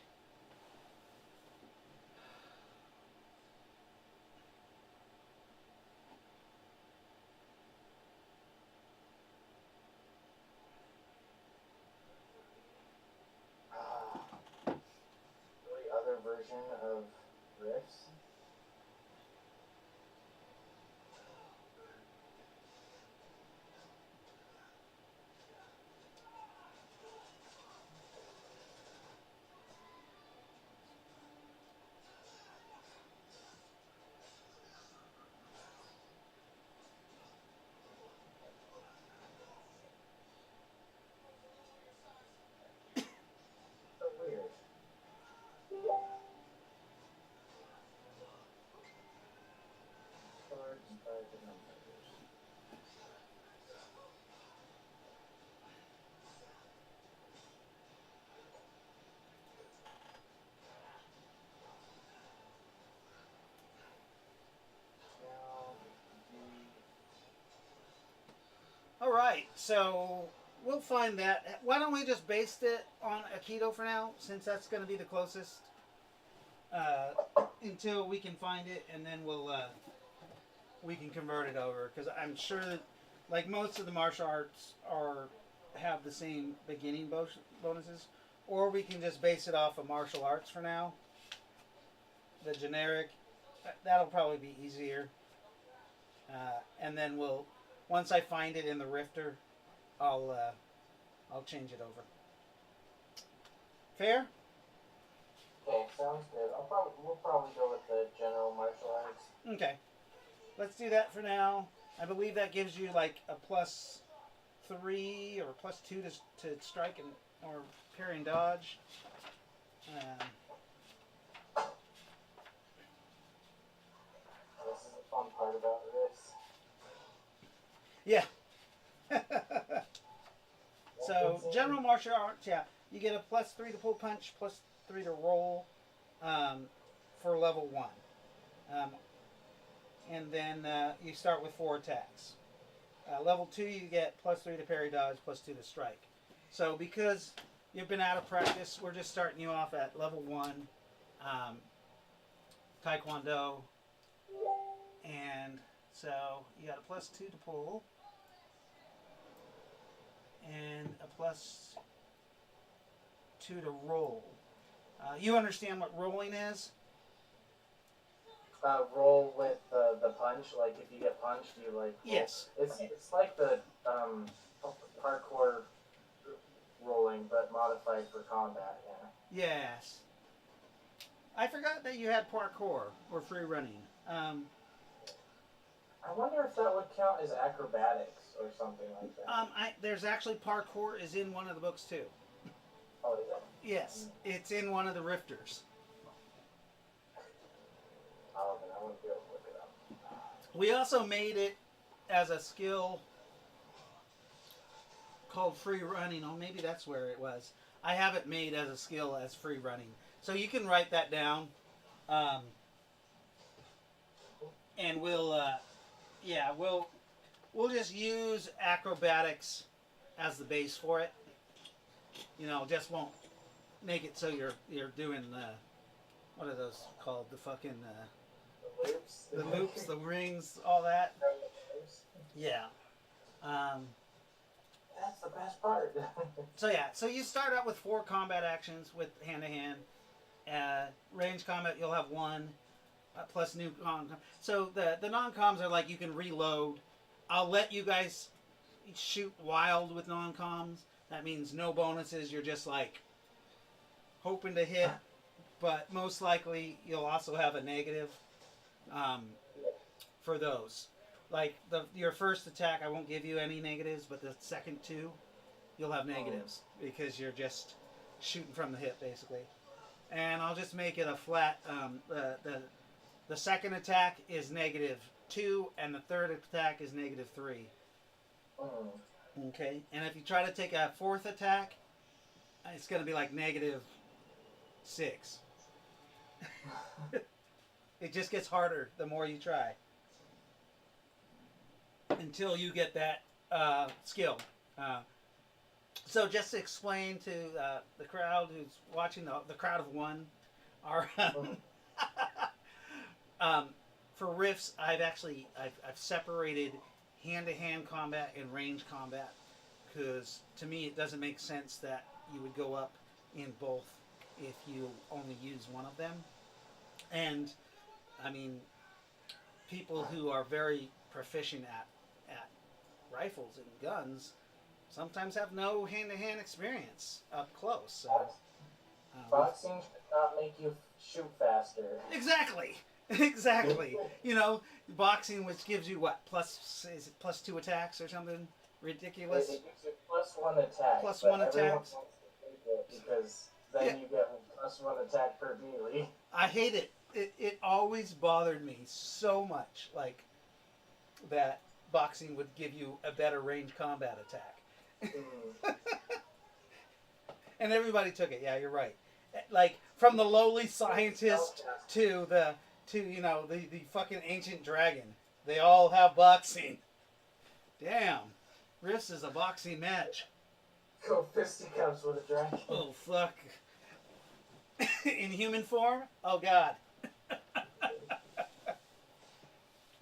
The other version of Rifts. So weird. Cards by the numbers. Now All right, so we'll find that. Why don't we just base it on Aikido for now, since that's going to be the closest? until we can find it, and then we can convert it over. Because I'm sure that, like most of the martial arts have the same beginning bonuses, or we can just base it off of martial arts for now. The generic, that'll probably be easier. And then once I find it in the Rifter, I'll change it over. Fair? Okay, sounds good. We'll probably go with the general martial arts. Okay. Let's do that for now. I believe that gives you like a +3 or +2 to strike or parry and dodge. This is the fun part about this. Yeah. So general martial arts, yeah, you get a +3 to pull punch, +3 to roll, for level 1, and then you start with 4 attacks. Level 2, you get +3 to parry dodge, +2 to strike. So because you've been out of practice, we're just starting you off at level 1, Taekwondo, and so you got a +2 to pull. And a +2 to roll. You understand what rolling is? Roll with the punch. Like if you get punched, you like. Roll. Yes. It's like the parkour rolling, but modified for combat. Yeah. Yes. I forgot that you had parkour or free running. I wonder if that would count as acrobatics or something like that. There's actually parkour is in one of the books too. Oh, is it? Yes, it's in one of the Rifters. Oh, then I wouldn't be able to look it up. We also made it as a skill called free running. Oh, maybe that's where it was. I have it made as a skill as free running. So you can write that down. And we'll just use acrobatics as the base for it. Just won't make it so you're doing what are those called? The fucking The loops, the rings, all that. Yeah. That's the best part. So you start out with 4 combat actions with hand to hand. Range combat, you'll have 1 plus new con. So the non-coms are like you can reload. I'll let you guys shoot wild with non-coms. That means no bonuses. You're just like hoping to hit, but most likely you'll also have a negative for those. Like your first attack, I won't give you any negatives, but the second 2, you'll have negatives because you're just shooting from the hip, basically. And I'll just make it a flat. The second attack is -2, and the third attack is -3. Okay, and if you try to take a 4th attack, it's going to be like -6. It just gets harder the more you try. Until you get that skill. So just to explain to the crowd who's watching, the crowd of 1, our for Rifts, I've separated hand-to-hand combat and range combat because to me it doesn't make sense that you would go up in both if you only use one of them. And I mean, people who are very proficient at rifles and guns sometimes have no hand-to-hand experience up close. So, boxing should not make you shoot faster. Exactly. Boxing, which gives you what, +2 attacks or something ridiculous. It gives you +1 attack. +1 attack. Because then you get +1 attack per melee. I hate it. It always bothered me so much, like that boxing would give you a better range combat attack. And everybody took it. Yeah, you're right. Like from the lowly scientist to the fucking ancient dragon, they all have boxing. Damn, Rifts is a boxing match. Go fisticuffs with a dragon. Oh fuck. in human form. Oh God.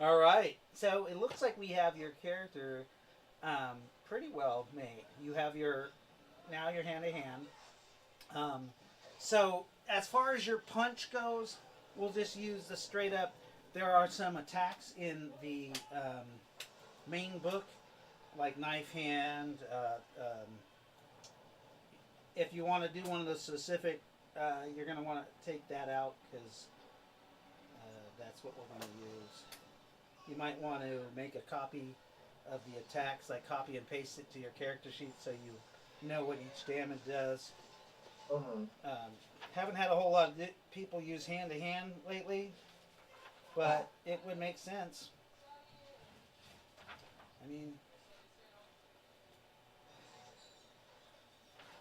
All right. So it looks like we have your character pretty well made. You have your hand to hand. So as far as your punch goes, we'll just use the straight up. There are some attacks in the main book, like knife hand. If you want to do one of the specific, you're going to want to take that out because that's what we're going to use. You might want to make a copy of the attacks, like copy and paste it to your character sheet so you know what each damage does. Mm-hmm. Haven't had a whole lot of people use hand to hand lately, but it would make sense. I mean,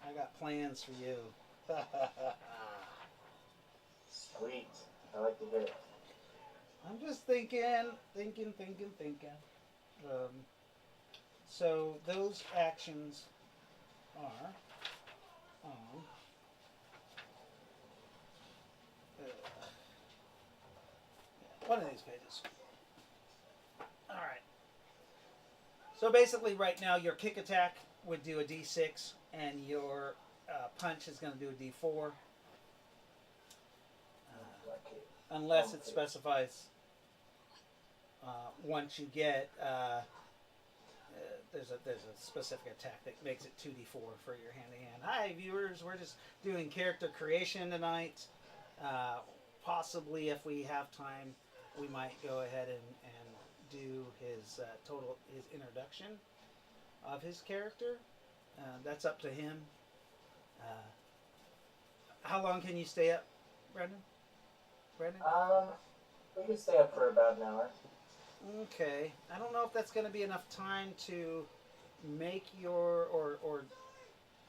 I got plans for you. Sweet. I like to hear it. I'm just thinking. So those actions are on one of these pages. All right. So basically, right now, your kick attack would do a D6, and your punch is going to do a D4, unless it specifies. Once you get there's a specific attack that makes it 2d4 for your hand to hand. Hi viewers, we're just doing character creation tonight. Possibly if we have time, we might go ahead and do his his introduction of his character. That's up to him. How long can you stay up, Brendan? We can stay up for about an hour. Okay. I don't know if that's going to be enough time to make your or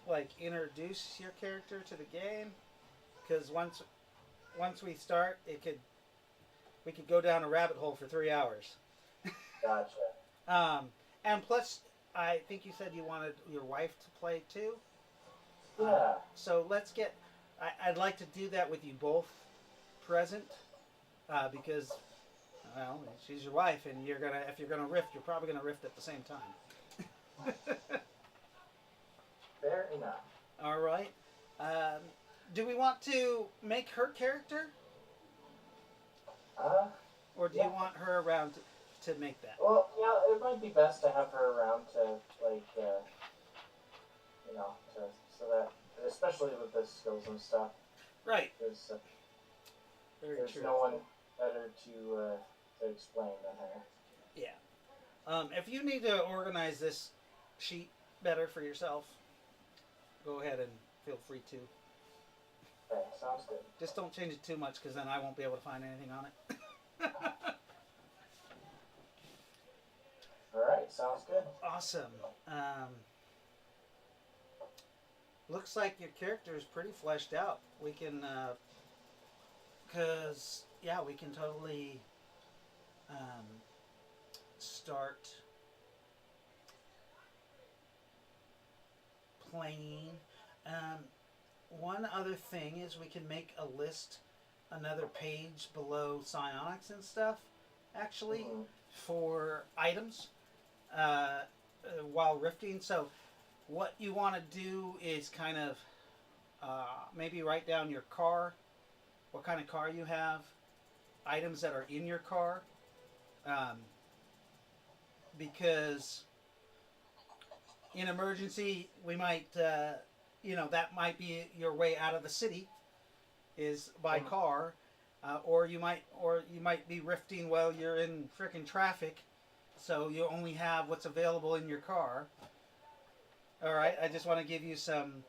like introduce your character to the game, because once we start, we could go down a rabbit hole for 3 hours. Gotcha. And plus, I think you said you wanted your wife to play too. Yeah. So let's get. I'd like to do that with you both present, because. Well, she's your wife, and if you're gonna rift, you're probably gonna rift at the same time. Fair enough. All right. Do we want to make her character, or do you want her around to make that? Well, yeah, it might be best to have her around to so that, especially with the skills and stuff. Right. There's Very true. no one better to explain than her. Yeah. If you need to organize this sheet better for yourself, go ahead and feel free to. Okay, sounds good. Just don't change it too much, because then I won't be able to find anything on it. Alright, sounds good. Awesome. Looks like your character is pretty fleshed out. We can, we can totally start playing. One other thing is we can make a list, another page below psionics and stuff, actually, for items while rifting. So what you want to do is kind of maybe write down your car, what kind of car you have, items that are in your car, because in emergency we might, that might be your way out of the city, is by car, or you might be rifting while you're in frickin' traffic, so you only have what's available in your car. All right, I just want to give you some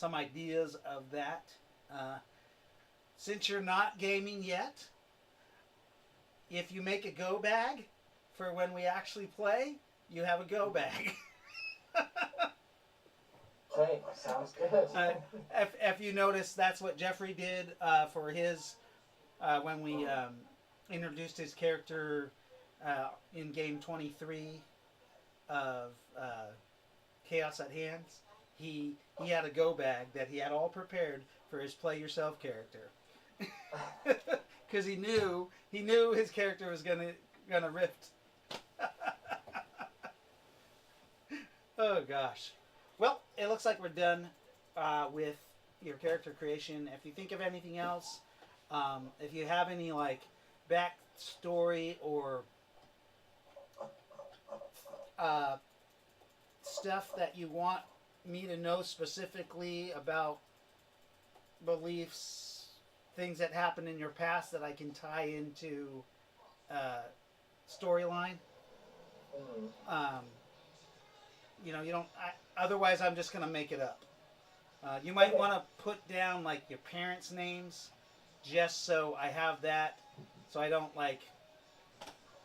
ideas of that. Since you're not gaming yet, if you make a go bag for when we actually play, you have a go bag. Okay, sounds good. If you notice, that's what Jeffrey did for his when we introduced his character in game 23 of Chaos at Hands. he had a go bag that he had all prepared for his play yourself character, because he knew his character was gonna rift. Oh gosh. Well, it looks like we're done with your character creation. If you think of anything else, if you have any like backstory or stuff that you want me to know specifically about beliefs, things that happened in your past that I can tie into storyline. You know, you don't. Otherwise, I'm just gonna make it up. You might want to put down like your parents' names, just so I have that, so I don't like,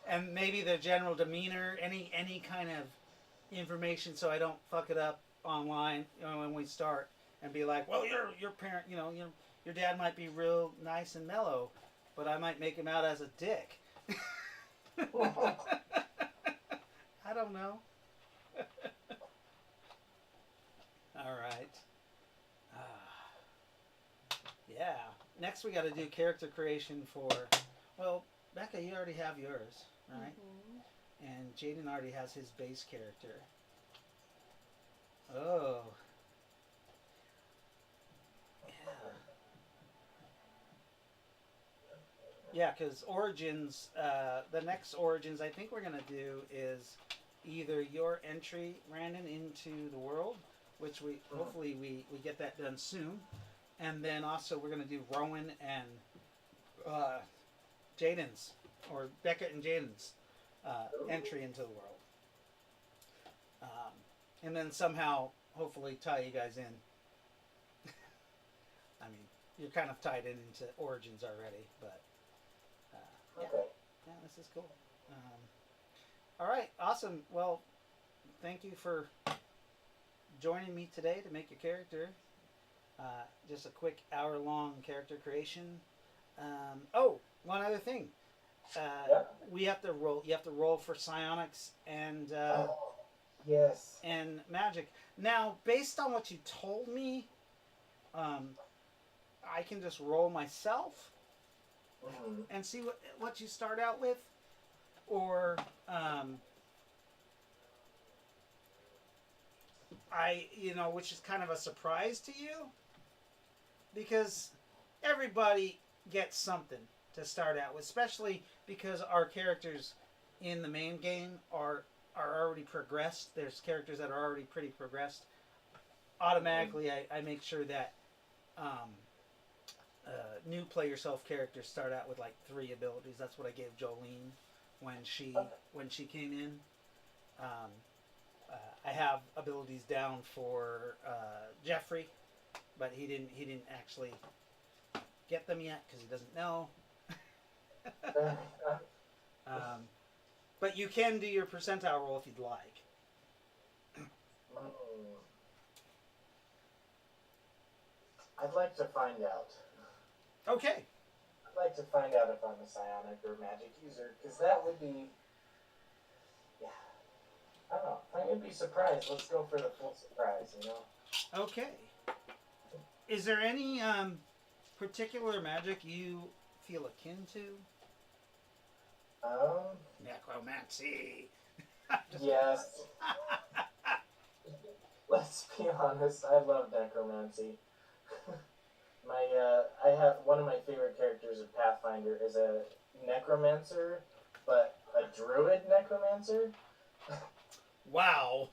and maybe their general demeanor, any kind of information, so I don't fuck it up online. You know, when we start and be like, well, your parent, your dad might be real nice and mellow, but I might make him out as a dick. I don't know. All right. Yeah. Next, we got to do character creation for. Well, Becca, you already have yours, right? Mm-hmm. And Jaden already has his base character. Oh. Yeah. Yeah, because Origins, the next Origins I think we're going to do is either your entry, Brandon, into the world, which we hopefully we get that done soon. And then also we're going to do Rowan and Jaden's, or Becca and Jaden's entry into the world. And then somehow, hopefully, tie you guys in. I mean, you're kind of tied into Origins already, but yeah. Okay. Yeah, this is cool. All right, awesome. Well, thank you for joining me today to make your character. Just a quick hour-long character creation. One other thing. We have to roll. You have to roll for psionics and yes, and magic. Now, based on what you told me, I can just roll myself and see what you start out with, or which is kind of a surprise to you, because everybody gets something to start out with, especially because our characters in the main game are already progressed. There's characters that are already pretty progressed. Automatically, I make sure that new play yourself characters start out with like 3 abilities. That's what I gave Jolene when she came in. I have abilities down for Jeffrey, but he didn't actually get them yet because he doesn't know. But you can do your percentile roll if you'd like. I'd like to find out. Okay. I'd like to find out if I'm a psionic or magic user, because that would be... Yeah. I don't know. If I'm going to be surprised, let's go for the full surprise, Okay. Is there any particular magic you feel akin to? Necromancy. Yes. Let's be honest, I love necromancy. I have one of my favorite characters of Pathfinder is a necromancer, but a druid necromancer. Wow.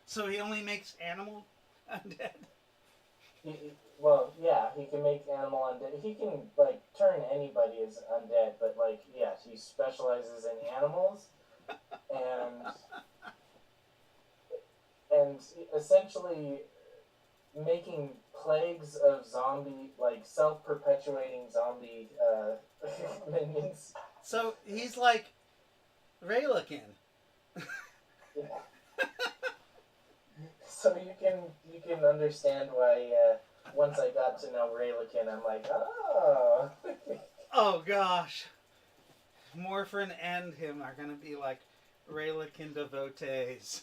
So he only makes animal undead? He can make animal undead. He can, turn anybody as undead, but, yes, he specializes in animals, and essentially making plagues of zombie, self-perpetuating zombie, minions. So he's like Ry-lo-kin. Yeah. So you can understand why once I got to know Ry-lo-kin, I'm like, oh. Oh gosh, Morphin and him are gonna be like Ry-lo-kin devotees.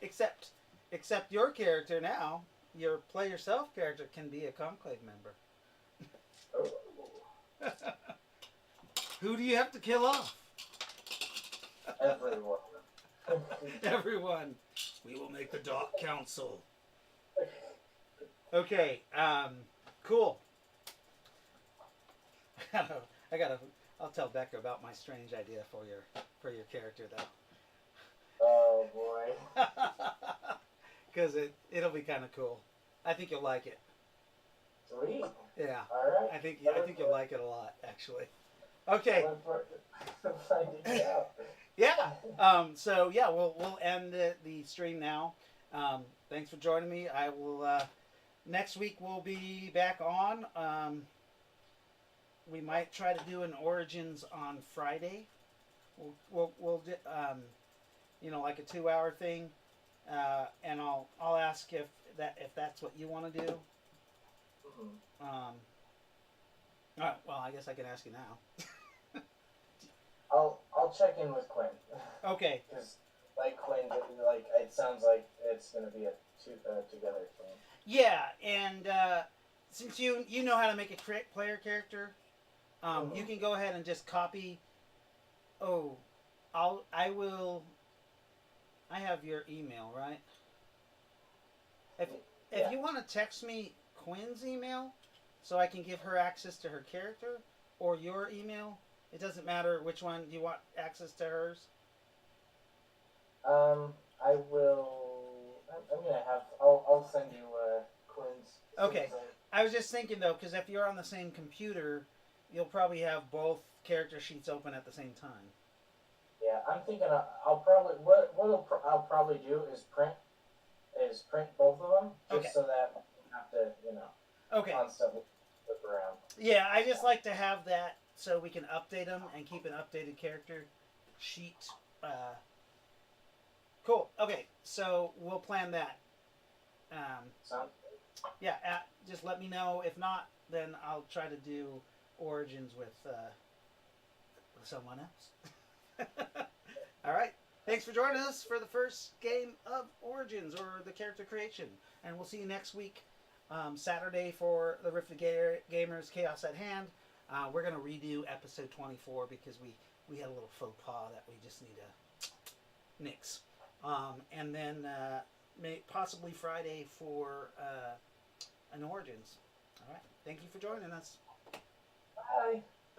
except your character now, your play yourself character can be a conclave member. Oh, Who do you have to kill off? everyone. Everyone. We will make the Dark Council. Okay. Cool. I'll tell Becca about my strange idea for your character though. Oh boy. Because it'll be kind of cool. I think you'll like it. Sweet. Yeah. All right. I think you'll like it a lot, actually. Okay. Look forward to finding out. Yeah. So yeah, we'll end the stream now. Thanks for joining me. I will. Next week we'll be back on. We might try to do an Origins on Friday. We'll like a 2-hour thing, and I'll ask if that's what you want to do. All right. Well, I guess I can ask you now. I'll check in with Quinn. Okay. Because like Quinn, like it sounds like it's gonna be a together thing. Yeah, and since you know how to make a player character, you can go ahead and just copy. Oh, I will. I have your email, right? If you want to text me Quinn's email, so I can give her access to her character, or your email, it doesn't matter which one. Do you want access to hers? I will. I'm gonna have. I'll send you Quinn's. Okay. I was just thinking though, because if you're on the same computer, you'll probably have both character sheets open at the same time. Yeah, I'm thinking I'll I'll probably do is print both of them just Okay. so that I don't have to Okay. constantly flip around. Yeah, I just like to have that so we can update them and keep an updated character sheet. Cool. Okay, so we'll plan that. Sounds Yeah, just let me know. If not, then I'll try to do Origins with someone else. All right. Thanks for joining us for the first game of Origins, or the character creation. And we'll see you next week, Saturday, for the Rift of Gamers Chaos at Hand. We're going to redo episode 24 because we had a little faux pas that we just need to nix. And then possibly Friday for an Origins. All right. Thank you for joining us. Bye.